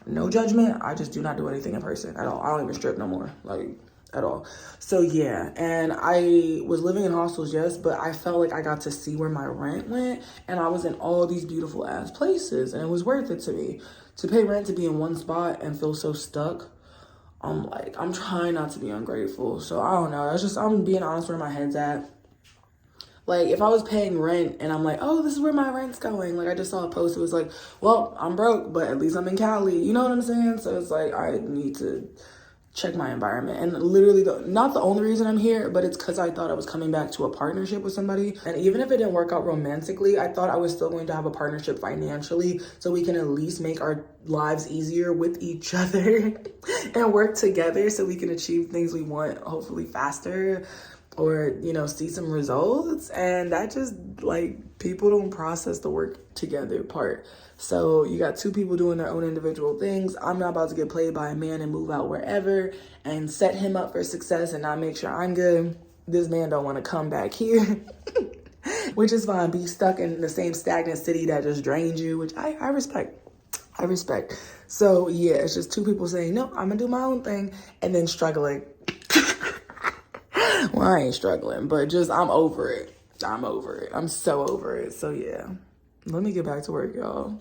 No judgment. I just do not do anything in person at all. I don't even strip no more. Like, at all. So yeah, and I was living in hostels, yes, but I felt like I got to see where my rent went, and I was in all these beautiful ass places, and it was worth it to me. To pay rent, to be in one spot and feel so stuck, I'm trying not to be ungrateful. So I don't know, I'm being honest where my head's at. Like, if I was paying rent and I'm like, oh, this is where my rent's going. Like, I just saw a post. It was like, well, I'm broke, but at least I'm in Cali. You know what I'm saying? So it's like, I need to check my environment. And literally, not the only reason I'm here, but it's because I thought I was coming back to a partnership with somebody. And even if it didn't work out romantically, I thought I was still going to have a partnership financially, so we can at least make our lives easier with each other and work together so we can achieve things we want, hopefully faster, or, you know, see some results. And that just, like, people don't process the work together part. So you got two people doing their own individual things. I'm not about to get played by a man and move out wherever and set him up for success and not make sure I'm good. This man don't want to come back here, which is fine. Be stuck in the same stagnant city that just drained you, which I respect. I respect. So yeah, it's just two people saying, no, I'm gonna do my own thing, and then struggling. Well, I ain't struggling, but just I'm over it. I'm so over it. So yeah, let me get back to work, y'all.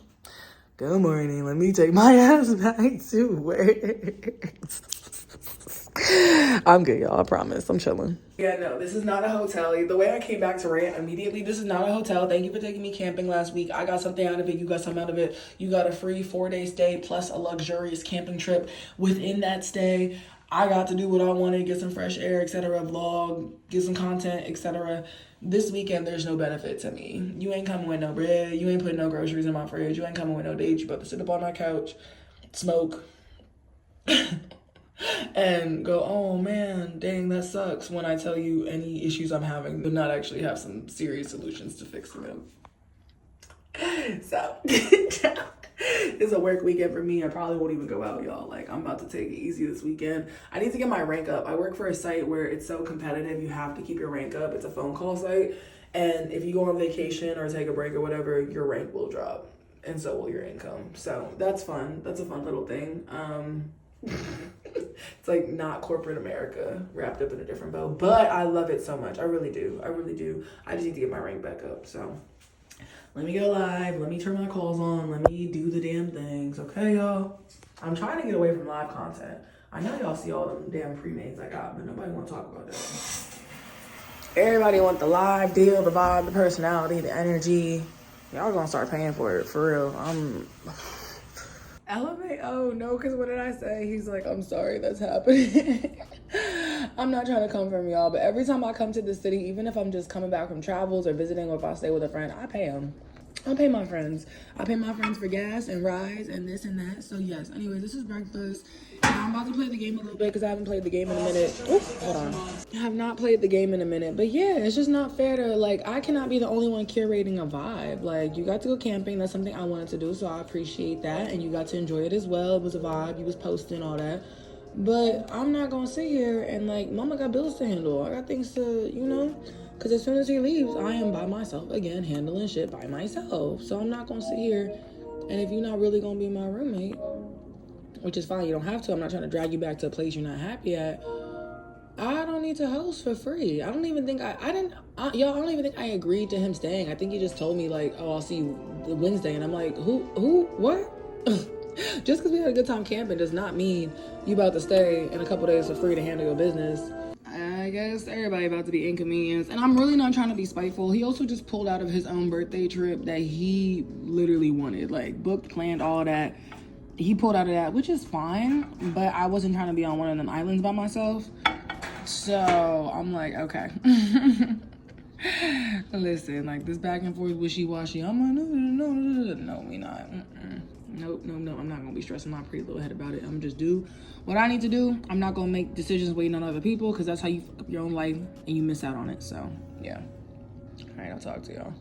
Good morning. Let me take my ass back to work. I'm good, y'all. I promise. I'm chilling. Yeah, no, this is not a hotel. The way I came back to rant immediately, this is not a hotel. Thank you for taking me camping last week. I got something out of it. You got something out of it. You got a free 4-day stay plus a luxurious camping trip within that stay. I got to do what I wanted, get some fresh air, etc., vlog, get some content, etc. This weekend, there's no benefit to me. You ain't coming with no bread. You ain't putting no groceries in my fridge. You ain't coming with no dates. You about to sit up on my couch, smoke, and go, oh man, dang, that sucks, when I tell you any issues I'm having but not actually have some serious solutions to fixing them. So, it's a work weekend for me. I probably won't even go out, y'all. Like, I'm about to take it easy this weekend. I need to get my rank up. I work for a site where it's so competitive, you have to keep your rank up. It's a phone call site. And if you go on vacation or take a break or whatever, your rank will drop. And so will your income. So that's fun. That's a fun little thing. It's like not corporate America wrapped up in a different bow. But I love it so much. I really do. I really do. I just need to get my rank back up. So let me go live. Let me turn my calls on. Let me do the damn things. Okay, y'all? I'm trying to get away from live content. I know y'all see all them damn pre-mades I got, but nobody want to talk about that. Everybody want the live deal, the vibe, the personality, the energy. Y'all gonna start paying for it, for real. Elevate, oh no, because what did I say? He's like, I'm sorry that's happening. I'm not trying to come from y'all, but every time I come to the city, even if I'm just coming back from travels or visiting, or if I stay with a friend, I pay them. I pay my friends. I pay my friends for gas and rides and this and that. So yes, anyway, this is breakfast. And I'm about to play the game a little bit because I haven't played the game in a minute. Oof, hold on. I have not played the game in a minute. But yeah, it's just not fair to, like, I cannot be the only one curating a vibe. Like, you got to go camping. That's something I wanted to do, so I appreciate that. And you got to enjoy it as well. It was a vibe. You was posting all that. But I'm not going to sit here and, like, mama got bills to handle. I got things to, you know. Because as soon as he leaves, I am by myself again, handling shit by myself. So I'm not going to sit here. And if you're not really going to be my roommate, which is fine, you don't have to. I'm not trying to drag you back to a place you're not happy at. I don't need to host for free. I don't even think I don't even think I agreed to him staying. I think he just told me, like, oh, I'll see you Wednesday. And I'm like, who, what? Just because we had a good time camping does not mean you about to stay in a couple days for free to handle your business. I guess everybody about to be inconvenienced. And I'm really not trying to be spiteful. He also just pulled out of his own birthday trip that he literally wanted. Like, booked, planned, all that. He pulled out of that, which is fine. But I wasn't trying to be on one of them islands by myself. So I'm like, okay. Listen, like, this back and forth wishy-washy. I'm like, no, we not. Nope, I'm not gonna be stressing my pretty little head about it. I'm just do what I need to do. I'm not gonna make decisions waiting on other people, because that's how you fuck up your own life and you miss out on it. So yeah, all right, I'll talk to y'all.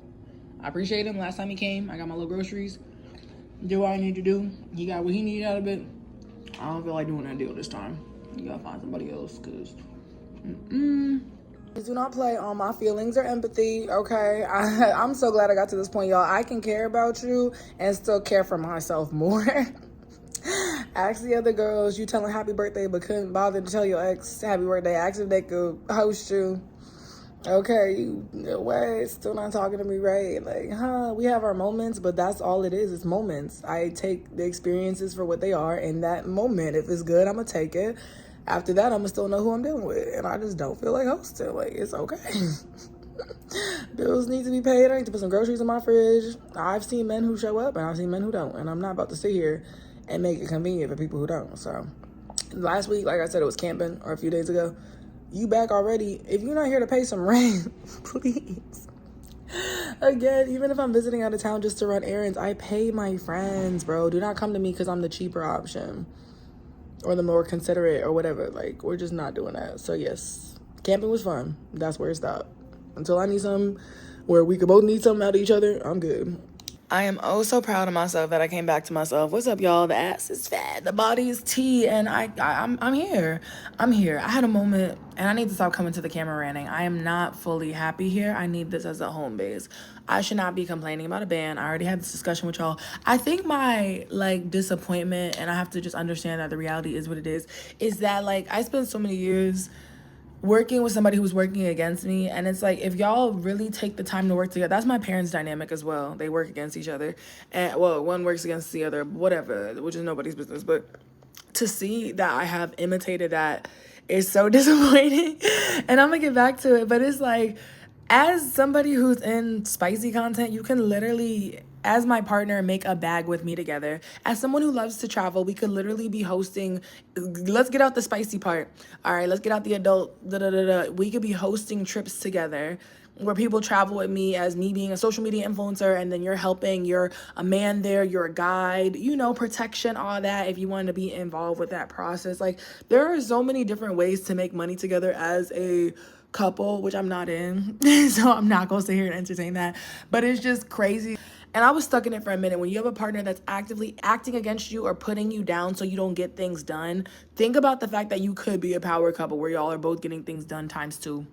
I appreciate him. Last time he came, I got my little groceries, do what I need to do. He got what he needed out of it. I don't feel like doing that deal this time. You gotta find somebody else, because do not play on my feelings or empathy, okay? I'm so glad I got to this point, y'all. I can care about you and still care for myself more. Ask the other girls, you tell them happy birthday but couldn't bother to tell your ex happy birthday. Ask if they could host you. Okay, you what? Still not talking to me, right? Like, we have our moments, but that's all it is. It's moments. I take the experiences for what they are. In that moment, if it's good, I'm going to take it. After that, I'm going to still know who I'm dealing with. And I just don't feel like hosting. Like, it's okay. Bills need to be paid. I need to put some groceries in my fridge. I've seen men who show up and I've seen men who don't. And I'm not about to sit here and make it convenient for people who don't. So, last week, like I said, it was camping, or a few days ago. You back already. If you're not here to pay some rent, please. Again, even if I'm visiting out of town just to run errands, I pay my friends, bro. Do not come to me because I'm the cheaper option or the more considerate or whatever. Like, we're just not doing that. So yes, camping was fun. That's where it stopped. Until I need something where we could both need something out of each other, I'm good. I am oh so proud of myself that I came back to myself. What's up, y'all? The ass is fat, the body is tea, and I'm here. I'm here. I had a moment, and I need to stop coming to the camera ranting. I am not fully happy here. I need this as a home base. I should not be complaining about a band. I already had this discussion with y'all. I think my, like, disappointment, and I have to just understand that the reality is what it is that, like, I spent so many years working with somebody who's working against me, and it's like, if y'all really take the time to work together, that's my parents' dynamic as well. They work against each other, and well, one works against the other, whatever, which is nobody's business. But to see that I have imitated that is so disappointing. And I'm gonna get back to it, but it's like, as somebody who's in spicy content, you can literally, as my partner, make a bag with me together. As someone who loves to travel, we could literally be hosting, let's get out the spicy part. All right, let's get out the adult, We could be hosting trips together where people travel with me as me being a social media influencer, and then you're helping, you're a man there, you're a guide, you know, protection, all that, if you want to be involved with that process. Like, there are so many different ways to make money together as a couple, which I'm not in, so I'm not gonna sit here and entertain that, but it's just crazy. And I was stuck in it for a minute. When you have a partner that's actively acting against you or putting you down so you don't get things done, think about the fact that you could be a power couple where y'all are both getting things done times 2,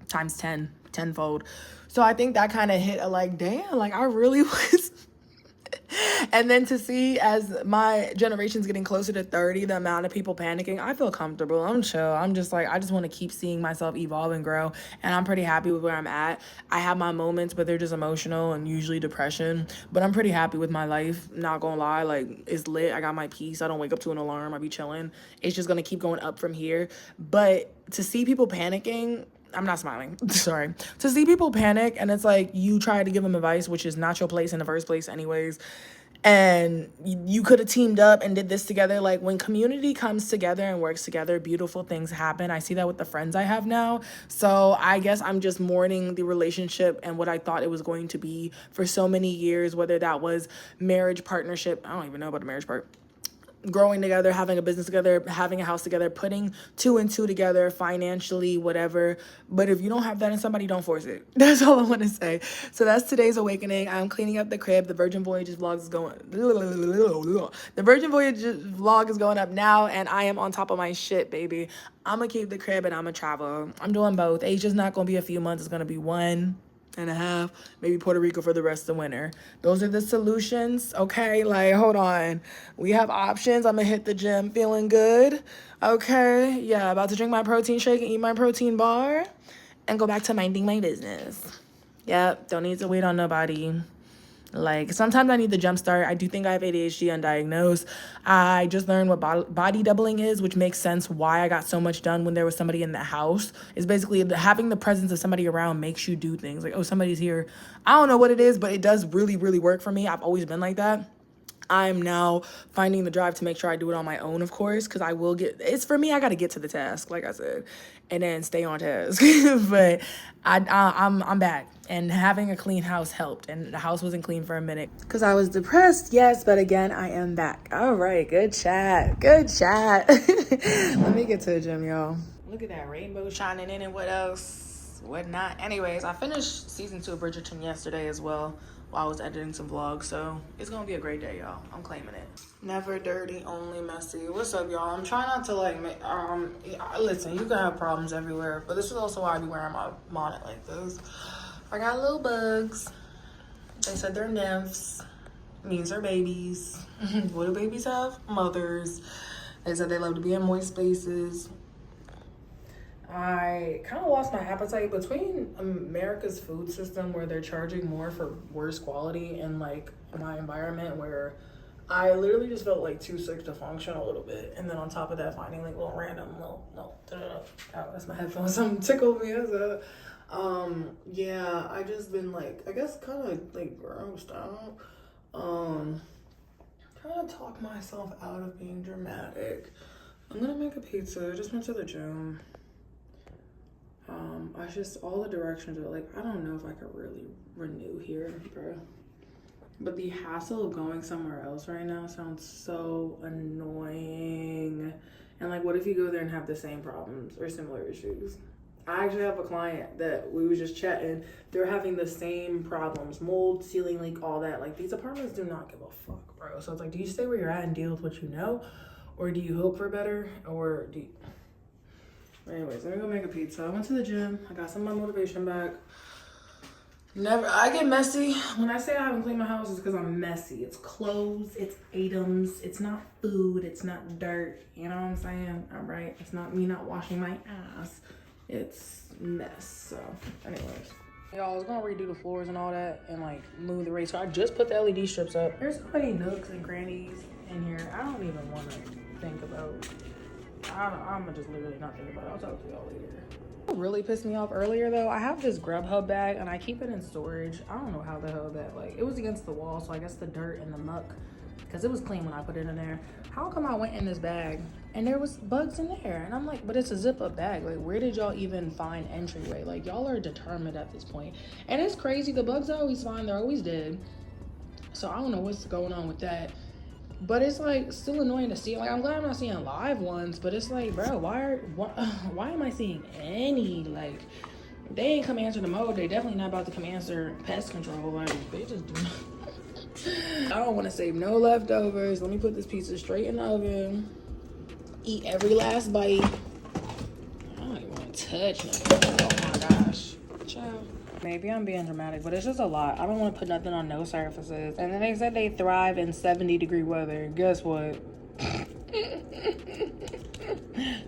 times 10, tenfold. So I think that kind of hit a like, damn, like I really was. And then to see as my generation's getting closer to 30, the amount of people panicking, I feel comfortable. I'm chill. I'm just like, I just want to keep seeing myself evolve and grow. And I'm pretty happy with where I'm at. I have my moments, but they're just emotional and usually depression. But I'm pretty happy with my life. Not gonna lie, like it's lit. I got my peace. I don't wake up to an alarm. I be chilling. It's just gonna keep going up from here. But to see people panicking, I'm not smiling, sorry. To see people panic and it's like you try to give them advice, which is not your place in the first place anyways. And you could have teamed up and did this together. Like when community comes together and works together, beautiful things happen. I see that with the friends I have now. So I guess I'm just mourning the relationship and what I thought it was going to be for so many years, whether that was marriage, partnership. I don't even know about the marriage part. Growing together, having a business together, having a house together, putting 2 and 2 together financially, whatever. But if you don't have that in somebody, don't force it. That's all I want to say. So that's today's awakening. I'm cleaning up the crib. The Virgin Voyages vlog is going. The Virgin Voyages vlog is going up now, and I am on top of my shit, baby. I'm gonna keep the crib and I'm gonna travel. I'm doing both. Asia's not gonna be a few months. It's gonna be 1.5, maybe Puerto Rico for the rest of the winter. Those are the solutions, okay? Like, hold on. We have options. I'm gonna hit the gym feeling good, okay? Yeah, about to drink my protein shake and eat my protein bar and go back to minding my business. Yep, don't need to wait on nobody. Like, sometimes I need the jump start. I do think I have ADHD undiagnosed. I just learned what body doubling is, which makes sense why I got so much done when there was somebody in the house. It's basically having the presence of somebody around makes you do things. Like, oh, somebody's here. I don't know what it is, but it does really, really work for me. I've always been like that. I'm now finding the drive to make sure I do it on my own, of course, because I will get, it's for me, I got to get to the task, like I said, and then stay on task. But I'm back, and having a clean house helped, and the house wasn't clean for a minute because I was depressed, yes, but again, I am back. All right, good chat. Let me get to the gym, y'all. Look at that rainbow shining in, and what else? What not? Anyways, I finished season 2 of Bridgerton yesterday as well, while I was editing some vlogs, so it's gonna be a great day, y'all. I'm claiming it. Never dirty, only messy. What's up, y'all? I'm trying not to like make, listen, you can have problems everywhere, but this is also why I be wearing my bonnet like this. I got little bugs. They said they're nymphs. Means they're babies. What do babies have? Mothers. They said they love to be in moist spaces. I kind of lost my appetite between America's food system, where they're charging more for worse quality, and like my environment where I literally just felt like too sick to function a little bit. And then on top of that, finding like little random oh, that's my headphones. Something tickled me. Yeah, I just been like, I guess kind of like grossed out. Trying to talk myself out of being dramatic. I'm gonna make a pizza. I just went to the gym. I just, all the directions are like, I don't know if I could really renew here, bro. But the hassle of going somewhere else right now sounds so annoying. And like, what if you go there and have the same problems or similar issues? I actually have a client that we was just chatting. They're having the same problems, mold, ceiling leak, all that. Like, these apartments do not give a fuck, bro. So it's like, do you stay where you're at and deal with what you know? Or do you hope for better? Or do you... Anyways, let me go make a pizza. I went to the gym. I got some of my motivation back. I get messy. When I say I haven't cleaned my house, it's because I'm messy. It's clothes, it's items, it's not food, it's not dirt. You know what I'm saying? All right. It's not me not washing my ass. It's mess. So, anyways. Y'all, I was gonna redo the floors and all that and like move the razor. I just put the LED strips up. There's so many nooks and crannies in here. I don't even want to think about. I'm gonna just literally not think about it. I'll talk to y'all later. What really pissed me off earlier though, I have this Grubhub bag and I keep it in storage. I don't know how the hell that, like, it was against the wall, so I guess the dirt and the muck, because it was clean when I put it in there. How come I went in this bag and there was bugs in there? And I'm like, but it's a zip up bag. Like, where did y'all even find entryway? Like, y'all are determined at this point. And it's crazy, the bugs I always find, they're always dead. So I don't know what's going on with that. But it's like still annoying to see. Like, I'm glad I'm not seeing live ones, but it's like, bro, why am I seeing any? Like, they ain't come answer the mode. They definitely not about to come answer pest control. Like, they just do not. I don't want to save no leftovers. Let me put this pizza straight in the oven. Eat every last bite. I don't even want to touch nothing. Oh my gosh. Ciao. Maybe I'm being dramatic, but it's just a lot. I don't want to put nothing on no surfaces. And then they said they thrive in 70-degree weather. Guess what?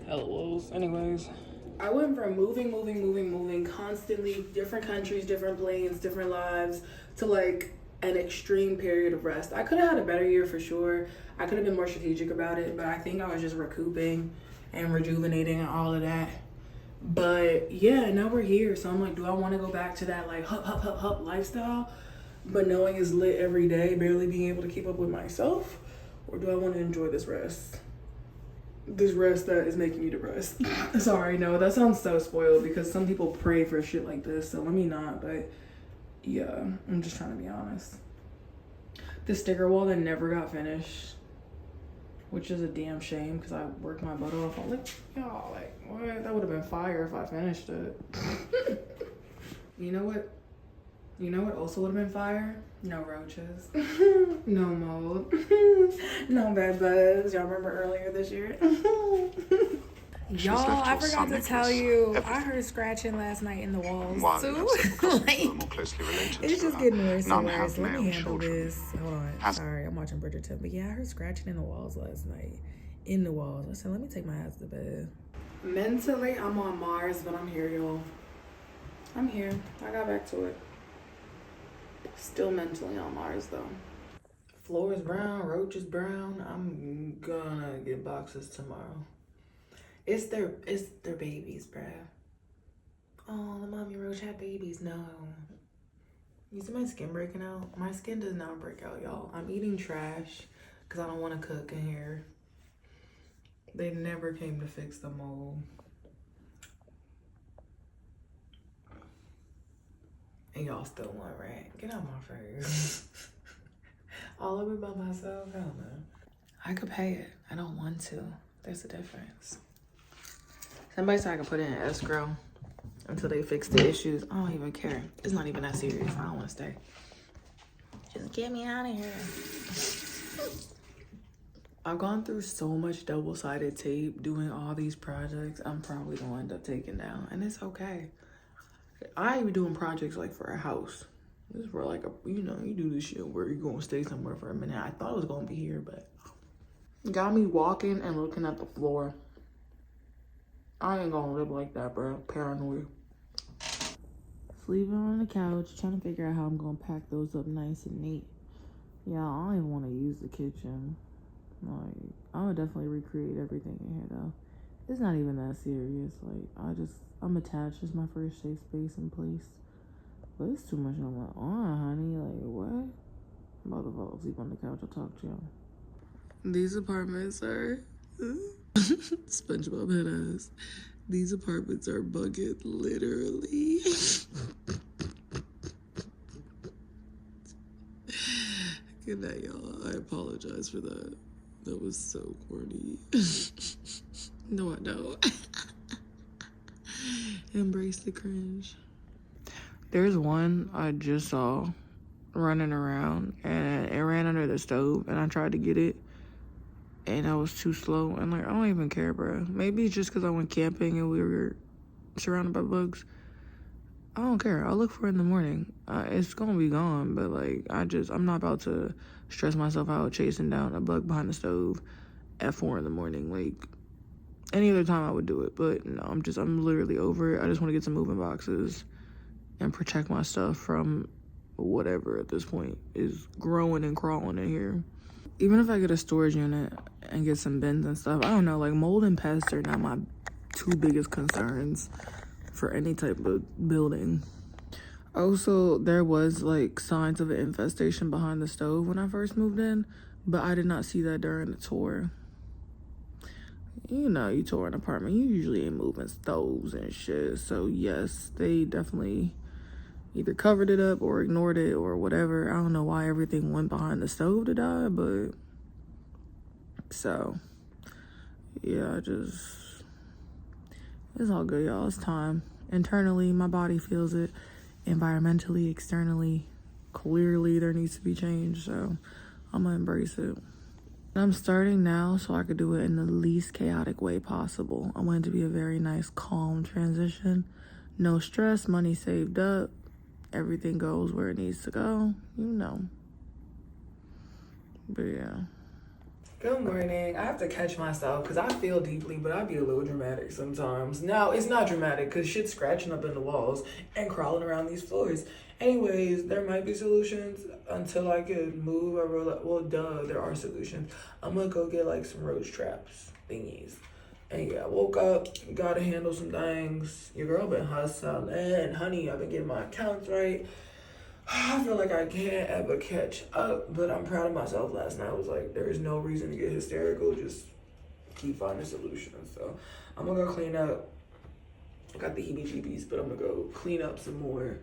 LOLs. Anyways. I went from moving, constantly, different countries, different planes, different lives, to like an extreme period of rest. I could have had a better year for sure. I could have been more strategic about it, but I think I was just recouping and rejuvenating and all of that. But yeah, now we're here. So I'm like, do I want to go back to that like hup lifestyle, but knowing it's lit every day, barely being able to keep up with myself? Or do I want to enjoy this rest? This rest that is making me depressed. Sorry, no, that sounds so spoiled because some people pray for shit like this, so let me not. But yeah, I'm just trying to be honest. The sticker wall that never got finished, which is a damn shame because I worked my butt off. I'm like, y'all, like, what? That would have been fire if I finished it. You know what? You know what also would have been fire? No roaches. No mold. No bed bugs. Y'all remember earlier this year? Y'all, I forgot to tell you, I heard scratching last night in the walls too. Like, it's just getting worse and worse. Let me handle this. Hold on. Sorry, I'm watching Bridgerton. But yeah, I heard scratching in the walls last night. In the walls. I said, let me take my ass to bed. Mentally, I'm on Mars, but I'm here, y'all. I'm here. I got back to it. Still mentally on Mars, though. Floor is brown, roach is brown. I'm gonna get boxes tomorrow. It's their babies, bruh. Oh, the mommy roach had babies. No. You see my skin breaking out? My skin does not break out, y'all. I'm eating trash because I don't want to cook in here. They never came to fix the mold. And y'all still want rat. Get out my face. All of it by myself? Hell no. I could pay it. I don't want to. There's a difference. Somebody said I could put it in escrow until they fix the issues. I don't even care. It's not even that serious. I don't want to stay. Just get me out of here. I've gone through so much double-sided tape doing all these projects. I'm probably going to end up taking down. And it's okay. I be doing projects like for a house. This is for like a, you know, you do this shit where you're going to stay somewhere for a minute. I thought it was going to be here, but got me walking and looking at the floor. I ain't gonna live like that, bro. Paranoid. Sleeping on the couch, trying to figure out how I'm gonna pack those up nice and neat. Yeah, I don't even want to use the kitchen. Like, I would definitely recreate everything in here, though. It's not even that serious. Like, I'm attached. It's my first safe space in place. But it's too much on my arm, honey. Like, what? I'm about to fall asleep on the couch. I'll talk to y'all. These apartments are... SpongeBob head ass. These apartments are bugging, literally. Good night, y'all. I apologize for that. That was so corny. No, I don't. Embrace the cringe. There's one I just saw running around, and it ran under the stove, and I tried to get it. And I was too slow. And like, I don't even care, bro. Maybe it's just because I went camping and we were surrounded by bugs. I don't care. I'll look for it in the morning. It's going to be gone. But like, I'm not about to stress myself out chasing down a bug behind the stove at 4 in the morning. Like, any other time I would do it. But no, I'm literally over it. I just want to get some moving boxes and protect my stuff from whatever at this point is growing and crawling in here. Even if I get a storage unit and get some bins and stuff, I don't know, like mold and pests are not my two biggest concerns for any type of building. Also, there was like signs of an infestation behind the stove when I first moved in, but I did not see that during the tour. You know, you tour an apartment, you usually ain't moving stoves and shit. So yes, they definitely either covered it up or ignored it or whatever. I don't know why everything went behind the stove to die, but so yeah, it's all good, y'all. It's time. Internally, my body feels it. Environmentally, externally, clearly there needs to be change, so I'm gonna embrace it. I'm starting now so I could do it in the least chaotic way possible. I want it to be a very nice, calm transition. No stress, money saved up. everything goes where it needs to go, you know. But yeah. Good morning. I have to catch myself because I feel deeply, but I be a little dramatic sometimes. Now, it's not dramatic because shit's scratching up in the walls and crawling around these floors. Anyways, there might be solutions until I can move or roll up. Well, duh, there are solutions. I'm gonna go get like some roach traps thingies. And yeah, I woke up, gotta handle some things. Your girl been hustling. Honey, I've been getting my accounts right. I feel like I can't ever catch up, but I'm proud of myself. Last night I was like, there is no reason to get hysterical. Just keep finding solutions. So I'm gonna go clean up. I got the heebie-jeebies, but I'm gonna go clean up some more.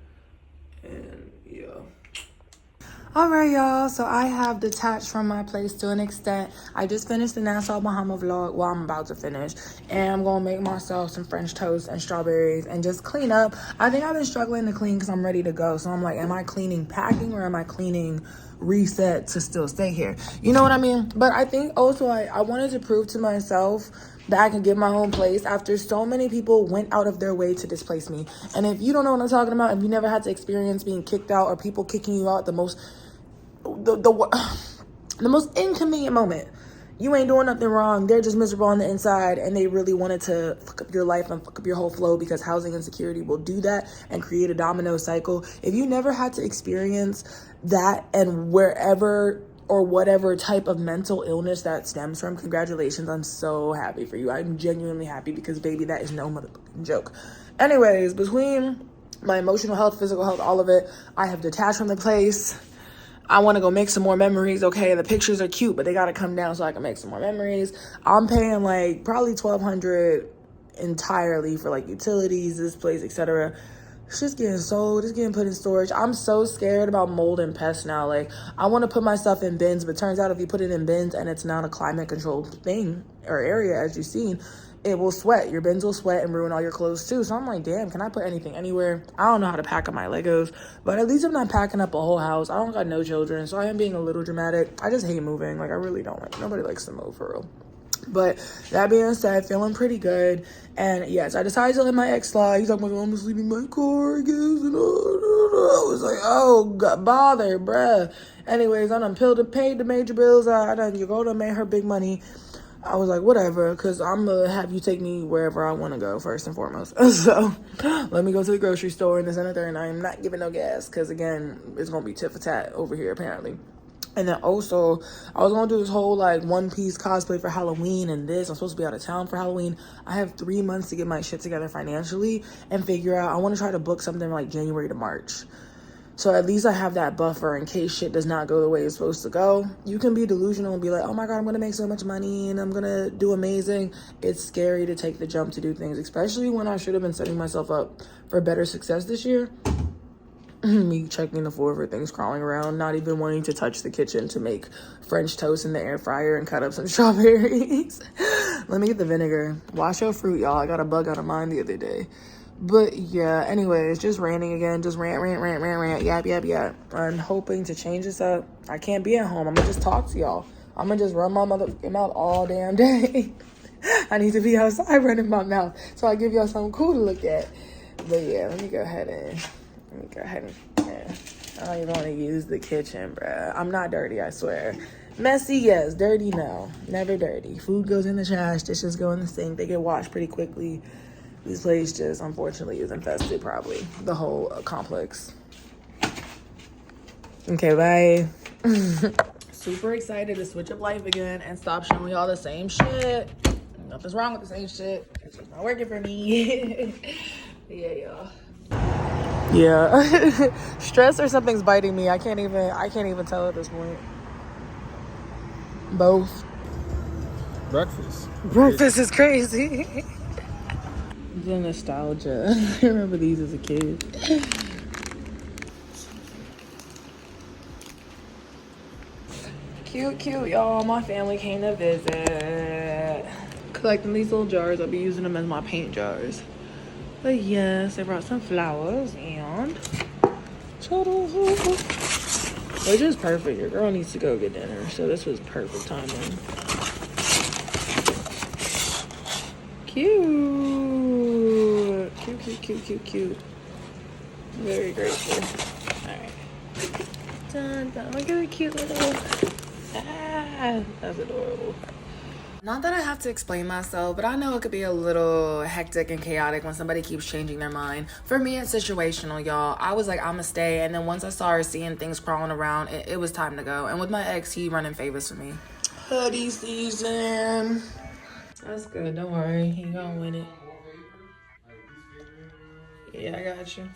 And yeah. All right, y'all. So I have detached from my place to an extent. I just finished the Nassau Bahama vlog. Well, I'm about to finish. And I'm going to make myself some French toast and strawberries and just clean up. I think I've been struggling to clean because I'm ready to go. So I'm like, am I cleaning packing or am I cleaning reset to still stay here? You know what I mean? But I think also I wanted to prove to myself that I can get my own place after so many people went out of their way to displace me. And if you don't know what I'm talking about, if you never had to experience being kicked out or people kicking you out the most inconvenient moment, you ain't doing nothing wrong, they're just miserable on the inside and they really wanted to fuck up your life and fuck up your whole flow, because housing insecurity will do that and create a domino cycle. If you never had to experience that, and wherever or whatever type of mental illness that stems from, congratulations. I'm so happy for you. I'm genuinely happy because, baby, that is no motherfucking joke. Anyways, between my emotional health, physical health, all of it, I have detached from the place. I want to go make some more memories. Okay, the pictures are cute, but they got to come down so I can make some more memories. I'm paying like probably $1,200 entirely for like utilities, this place, etc. It's just getting sold. It's getting put in storage. I'm so scared about mold and pests now. Like, I want to put my stuff in bins, but turns out if you put it in bins and it's not a climate controlled thing or area, as you've seen, it will sweat. Your bins will sweat and ruin all your clothes too. So I'm like, damn, can I put anything anywhere? I don't know how to pack up my Legos, but at least I'm not packing up a whole house. I don't got no children, so I am being a little dramatic. I just hate moving. Like, I really don't like, nobody likes to move for real. But that being said, feeling pretty good. And yes, I decided to let my ex slide. He's like, I'm gonna sleep in my car, I guess. And I was like, oh, God, bother, bruh. Anyways, I done paid the major bills. I done, your girl done made her big money. I was like, whatever, because I'm going to have you take me wherever I want to go, first and foremost. So let me go to the grocery store and this and that, and I'm not giving no gas because, again, it's going to be tit for tat over here, apparently. And then also, I was going to do this whole, like, one-piece cosplay for Halloween and this. I'm supposed to be out of town for Halloween. I have 3 months to get my shit together financially and figure out, I want to try to book something like January to March. So at least I have that buffer in case shit does not go the way it's supposed to go. You can be delusional and be like, oh my God, I'm going to make so much money and I'm going to do amazing. It's scary to take the jump to do things, especially when I should have been setting myself up for better success this year. Me checking the floor for things crawling around, not even wanting to touch the kitchen to make French toast in the air fryer and cut up some strawberries. Let me get the vinegar. Wash your fruit, y'all. I got a bug out of mine the other day. But yeah, anyways, just ranting again. Just rant, yap. I'm hoping to change this up. I can't be at home. I'm gonna just talk to y'all. I'm gonna just run my motherfucking mouth all damn day. I need to be outside running my mouth so I give y'all something cool to look at. But yeah, let me go ahead and yeah. I don't even want to use the kitchen, bruh. I'm not dirty, I swear. Messy, yes. Dirty, no. Never dirty. Food goes in the trash. Dishes go in the sink. They get washed pretty quickly. This place just, unfortunately, is infested, probably. The whole complex. Okay, bye. Super excited to switch up life again and stop showing y'all the same shit. Nothing's wrong with the same shit. It's just not working for me. Yeah, y'all. Yeah. Stress or something's biting me. I can't even tell at this point. Both. Breakfast is crazy. The nostalgia. I remember these as a kid. Cute, y'all. My family came to visit. Collecting these little jars. I'll be using them as my paint jars. But yes, they brought some flowers and which is perfect. Your girl needs to go get dinner, so this was perfect timing. Cute. Very grateful. Alright. Dun, dun. Look at the cute little... that's adorable. Not that I have to explain myself, but I know it could be a little hectic and chaotic when somebody keeps changing their mind. For me, it's situational, y'all. I was like, I'ma stay, and then once I saw her seeing things crawling around, it was time to go. And with my ex, he running favors for me. Hoodie season. That's good, don't worry. He gonna win it. Yeah, I got you.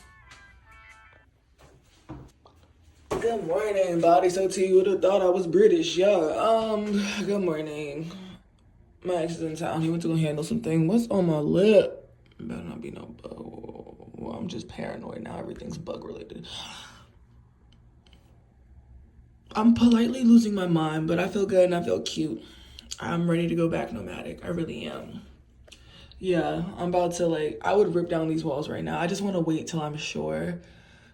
Good morning, body so T would have thought I was British, yeah. Good morning. My ex is in town. He went to go handle something. What's on my lip? Better not be no bug. Well, I'm just paranoid now. Everything's bug related. I'm politely losing my mind, but I feel good and I feel cute. I'm ready to go back nomadic. I really am. Yeah, I'm about to like, I would rip down these walls right now. I just want to wait till I'm sure.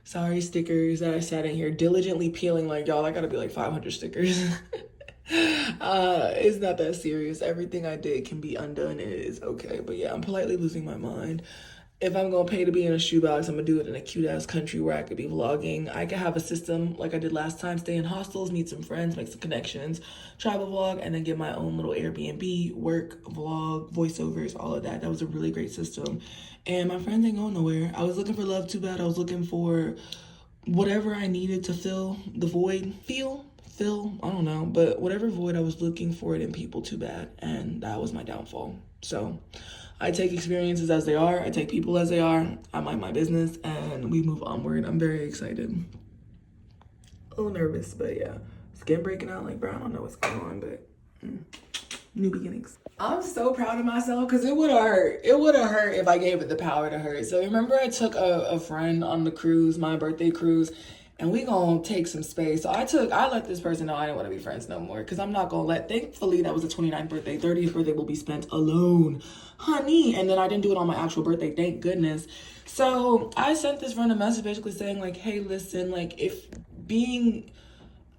Sorry, stickers that I sat in here diligently peeling. Like, y'all, I gotta be like 500 stickers. It's not that serious. Everything I did can be undone. It is okay. But yeah, I'm politely losing my mind. If I'm gonna pay to be in a shoebox, I'm gonna do it in a cute ass country where I could be vlogging. I could have a system like I did last time, stay in hostels, meet some friends, make some connections, travel vlog, and then get my own little Airbnb, work, vlog, voiceovers, all of that. That was a really great system. And my friends ain't going nowhere. I was looking for love too bad. I was looking for whatever I needed to fill the void. Fill, I don't know. But whatever void I was looking for it in people too bad. And that was my downfall. So I take experiences as they are. I take people as they are. I mind my business and we move onward. I'm very excited. A little nervous, but yeah. Skin breaking out like bro, I don't know what's going on, but new beginnings. I'm so proud of myself because it would have hurt. It would have hurt if I gave it the power to hurt. So remember I took a friend on the cruise, my birthday cruise, and we gonna take some space. So I let this person know I didn't want to be friends no more because I'm not gonna thankfully that was the 29th birthday. 30th birthday will be spent alone, honey. And then I didn't do it on my actual birthday, thank goodness. So I sent this friend a message basically saying like, hey, listen, like if being...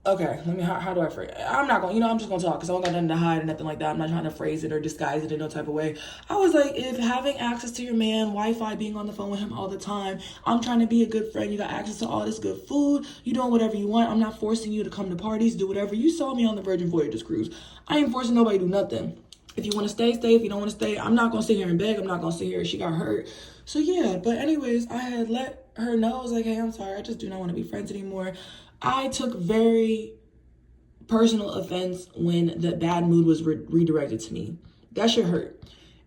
Okay, how do I phrase it? I'm not going, I'm just going to talk because I don't got nothing to hide or nothing like that. I'm not trying to phrase it or disguise it in no type of way. I was like, if having access to your man, Wi-Fi, being on the phone with him all the time, I'm trying to be a good friend. You got access to all this good food. You doing whatever you want. I'm not forcing you to come to parties, do whatever. You saw me on the Virgin Voyages cruise. I ain't forcing nobody to do nothing. If you want to stay, stay. If you don't want to stay, I'm not going to sit here and beg. I'm not going to sit here. She got hurt. So yeah, but anyways, I had let her know. I was like, hey, I'm sorry. I just do not want to be friends anymore. I took very personal offense when the bad mood was redirected to me. That shit hurt.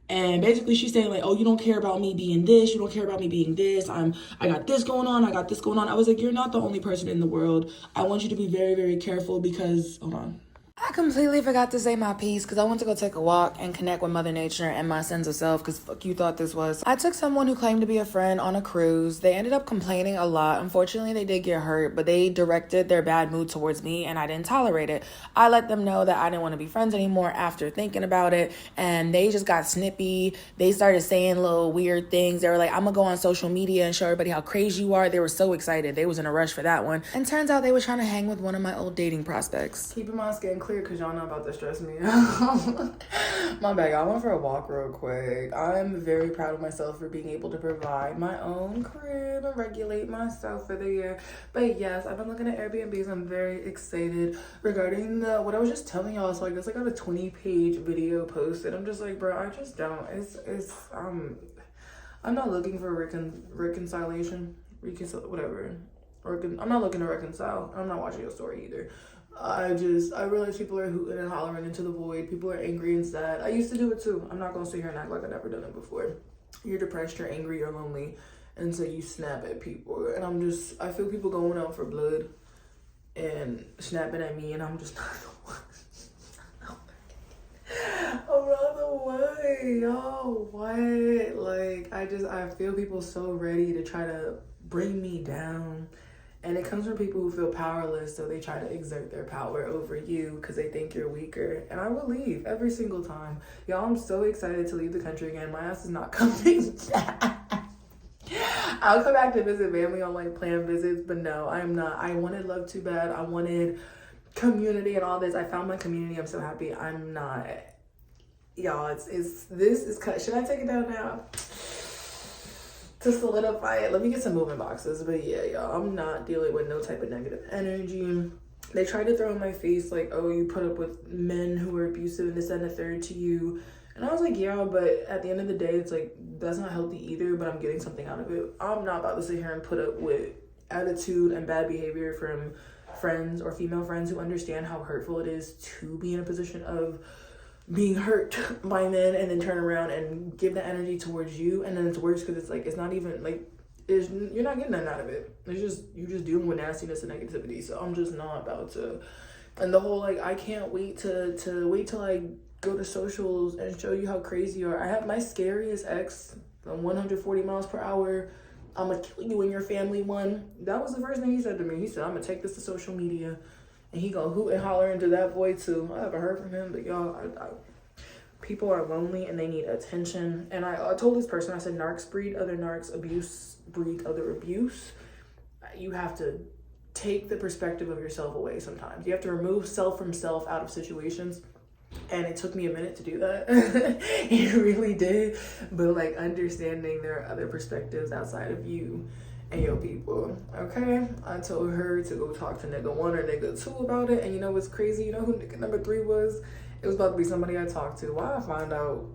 And basically she's saying like, oh, you don't care about me being this, you don't care about me being this, I got this going on, I got this going on. I was like, you're not the only person in the world. I want you to be very, very careful because, hold on. I completely forgot to say my piece because I went to go take a walk and connect with Mother Nature and my sense of self because fuck you thought this was. I took someone who claimed to be a friend on a cruise. They ended up complaining a lot. Unfortunately, they did get hurt, but they directed their bad mood towards me and I didn't tolerate it. I let them know that I didn't want to be friends anymore after thinking about it and they just got snippy. They started saying little weird things. They were like, I'm gonna go on social media and show everybody how crazy you are. They were so excited. They was in a rush for that one. And turns out they were trying to hang with one of my old dating prospects. Keeping my skin clear because y'all know about to stress me out. My bad, I went for a walk real quick. I'm very proud of myself for being able to provide my own crib and regulate myself for the year. But yes, I've been looking at Airbnbs. I'm very excited regarding what I was just telling y'all. So I guess I got a 20-page video posted. I'm just like, bro, I just don't. I'm not looking for reconciliation. Whatever. I'm not looking to reconcile. I'm not watching your story either. I realize people are hooting and hollering into the void. People are angry and sad. I used to do it too. I'm not gonna sit here and act like I've never done it before. You're depressed, you're angry, you're lonely, and so you snap at people. And I feel people going out for blood and snapping at me, and I'm just not the one. I'm not the one, yo. What? Like, I feel people so ready to try to bring me down. And it comes from people who feel powerless, so they try to exert their power over you because they think you're weaker. And I will leave every single time. Y'all, I'm so excited to leave the country again. My ass is not coming back. I'll come back to visit family on like planned visits, but no, I'm not. I wanted love too bad. I wanted community and all this. I found my community. I'm so happy. I'm not. Y'all, this is cut. Should I take it down now? to solidify it. Let me get some moving boxes. But yeah, y'all, I'm not dealing with no type of negative energy. They tried to throw in my face like, oh, you put up with men who are abusive and this and the third to you. And I was like, yeah, but at the end of the day, it's like, that's not healthy either, but I'm getting something out of it. I'm not about to sit here and put up with attitude and bad behavior from friends or female friends who understand how hurtful it is to be in a position of being hurt by men and then turn around and give the energy towards you. And then it's worse because it's like, it's not even like, you're not getting nothing out of it. It's just, you're just dealing with nastiness and negativity. So I'm just not about to. And the whole like, I can't wait to wait till I go to socials and show you how crazy you are. I have my scariest ex on 140 miles per hour. I'm gonna kill you and your family one. That was the first thing he said to me. He said, I'm gonna take this to social media. And he gonna hoot and holler into that void too. I haven't heard from him, but y'all, people are lonely and they need attention. And I told this person, I said, narcs breed other narcs, abuse breed other abuse. You have to take the perspective of yourself away sometimes. You have to remove self from self out of situations. And it took me a minute to do that. It really did. But like understanding there are other perspectives outside of you and your people. Okay? I told her to go talk to nigga 1 or nigga 2 about it. And you know what's crazy? You know who nigga number 3 was? It was about to be somebody I talked to. Why I found out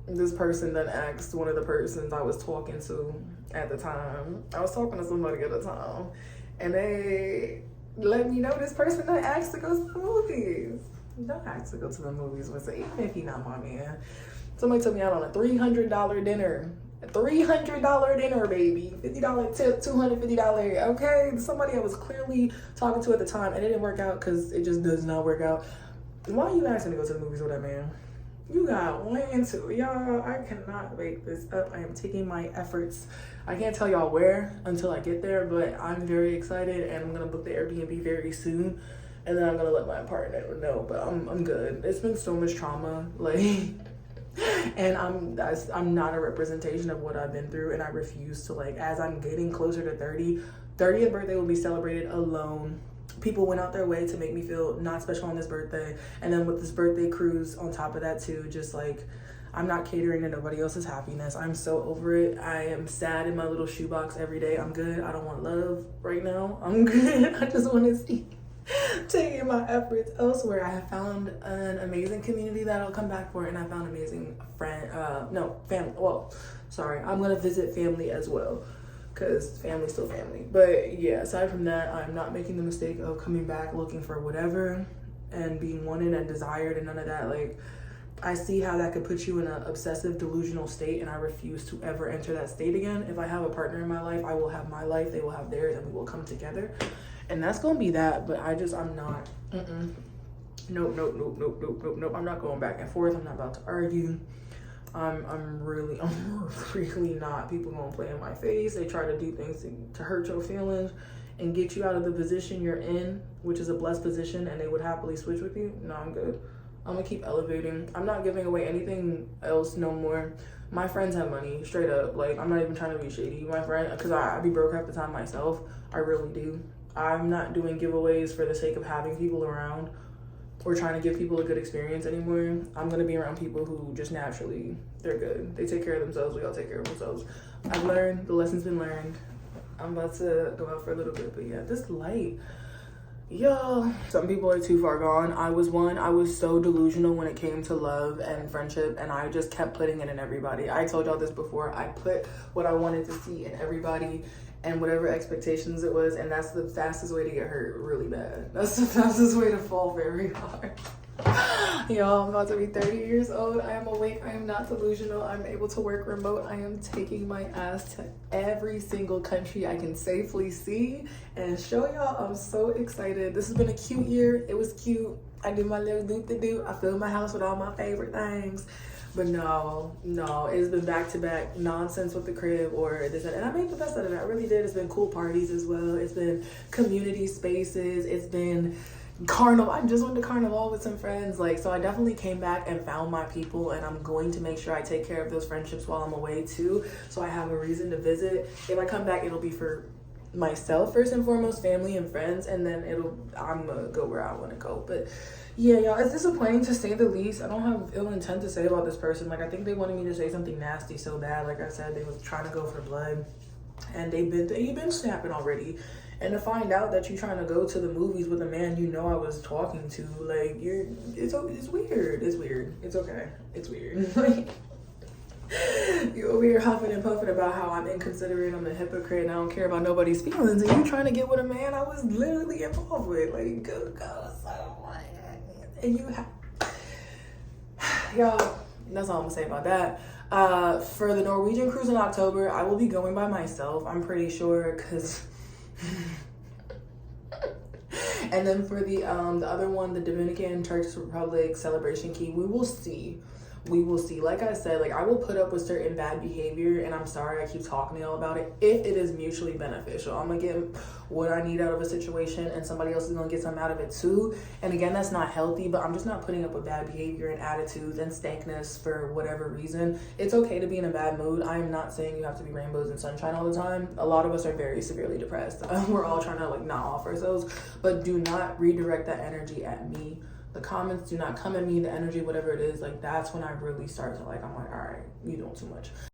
this person then asked one of the persons I was talking to at the time. I was talking to somebody at the time. And they let me know this person that asked to go to the movies. Don't ask to go to the movies with it, even if he not my man. Somebody took me out on a $300 dinner. A $300 dinner, baby. $50 tip, $250. Okay? Somebody I was clearly talking to at the time, and it didn't work out because it just does not work out. Why are you asking to go to the movies with that man? You got land to. Y'all, I cannot make this up. I am taking my efforts. I can't tell y'all where until I get there, but I'm very excited, and I'm going to book the Airbnb very soon. And then I'm gonna let my partner know, but I'm good. It's been so much trauma, like, and I'm not a representation of what I've been through, and I refuse to, like, as I'm getting closer to 30th birthday will be celebrated alone. People went out their way to make me feel not special on this birthday, and then with this birthday cruise on top of that too, just like, I'm not catering to nobody else's happiness. I'm so over it. I am sad in my little shoebox every day. I'm good. I don't want love right now. I'm good. I just want to see. Taking my efforts elsewhere. I have found an amazing community that I'll come back for, and I found amazing family. Well, sorry, I'm gonna visit family as well, because family's still family. But yeah, aside from that, I'm not making the mistake of coming back looking for whatever and being wanted and desired and none of that. Like, I see how that could put you in an obsessive delusional state, and I refuse to ever enter that state again. If I have a partner in my life, I will have my life, they will have theirs, and we will come together. And that's gonna be that, but I'm not. Nope. I'm not going back and forth. I'm not about to argue. I'm really not. People gonna play in my face. They try to do things to hurt your feelings and get you out of the position you're in, which is a blessed position, and they would happily switch with you. No, I'm good. I'm gonna keep elevating. I'm not giving away anything else no more. My friends have money, straight up. Like, I'm not even trying to be shady. My friend, because I be broke half the time myself. I really do. I'm not doing giveaways for the sake of having people around or trying to give people a good experience anymore. I'm going to be around people who just naturally, they're good. They take care of themselves. We all take care of themselves. I've learned. The lesson's been learned. I'm about to go out for a little bit. But yeah, this light. Yo, some people are too far gone. I was so delusional when it came to love and friendship, and I just kept putting it in everybody. I told y'all this before. I put what I wanted to see in everybody and whatever expectations it was, and that's the fastest way to get hurt really bad. That's the fastest way to fall very hard. Y'all, I'm about to be 30 years old. I am awake. I am not delusional. I'm able to work remote. I am taking my ass to every single country I can safely see and show y'all. I'm so excited. This has been a cute year. It was cute. I did my little do-do-do. I filled my house with all my favorite things. But no, it's been back-to-back nonsense with the crib or this, and I made the best out of it. I really did. It's been cool parties as well. It's been community spaces. It's been Carnival. I just went to Carnival with some friends. Like, so I definitely came back and found my people, and I'm going to make sure I take care of those friendships while I'm away too, so I have a reason to visit. If I come back, it'll be for myself first and foremost, family and friends, and then I'm gonna go where I want to go. But yeah, y'all, it's disappointing to say the least. I don't have ill intent to say about this person. Like, I think they wanted me to say something nasty so bad. Like I said, they was trying to go for blood, and you've been snapping already. And to find out that you're trying to go to the movies with a man you know I was talking to, like, it's weird. It's weird. It's okay. It's weird. Like, you over here huffing and puffing about how I'm inconsiderate, I'm a hypocrite, and I don't care about nobody's feelings, and you trying to get with a man I was literally involved with. Like, good God. And you have, y'all, that's all I'm gonna say about that. For the Norwegian cruise in October, I will be going by myself, I'm pretty sure, because and then for the other one, the Dominican Turkish Republic Celebration Key, we will see. Like I said, like, I will put up with certain bad behavior, and I'm sorry I keep talking to y'all about it, if it is mutually beneficial. I'm gonna get what I need out of a situation, and somebody else is gonna get something out of it too. And again, that's not healthy, but I'm just not putting up with bad behavior and attitudes and stankness for whatever reason. It's okay to be in a bad mood. I am not saying you have to be rainbows and sunshine all the time. A lot of us are very severely depressed. We're all trying to, like, not off ourselves, but do not redirect that energy at me. The comments do not come at me, the energy, whatever it is, like, that's when I really start to, like, I'm like, all right, you doing too much.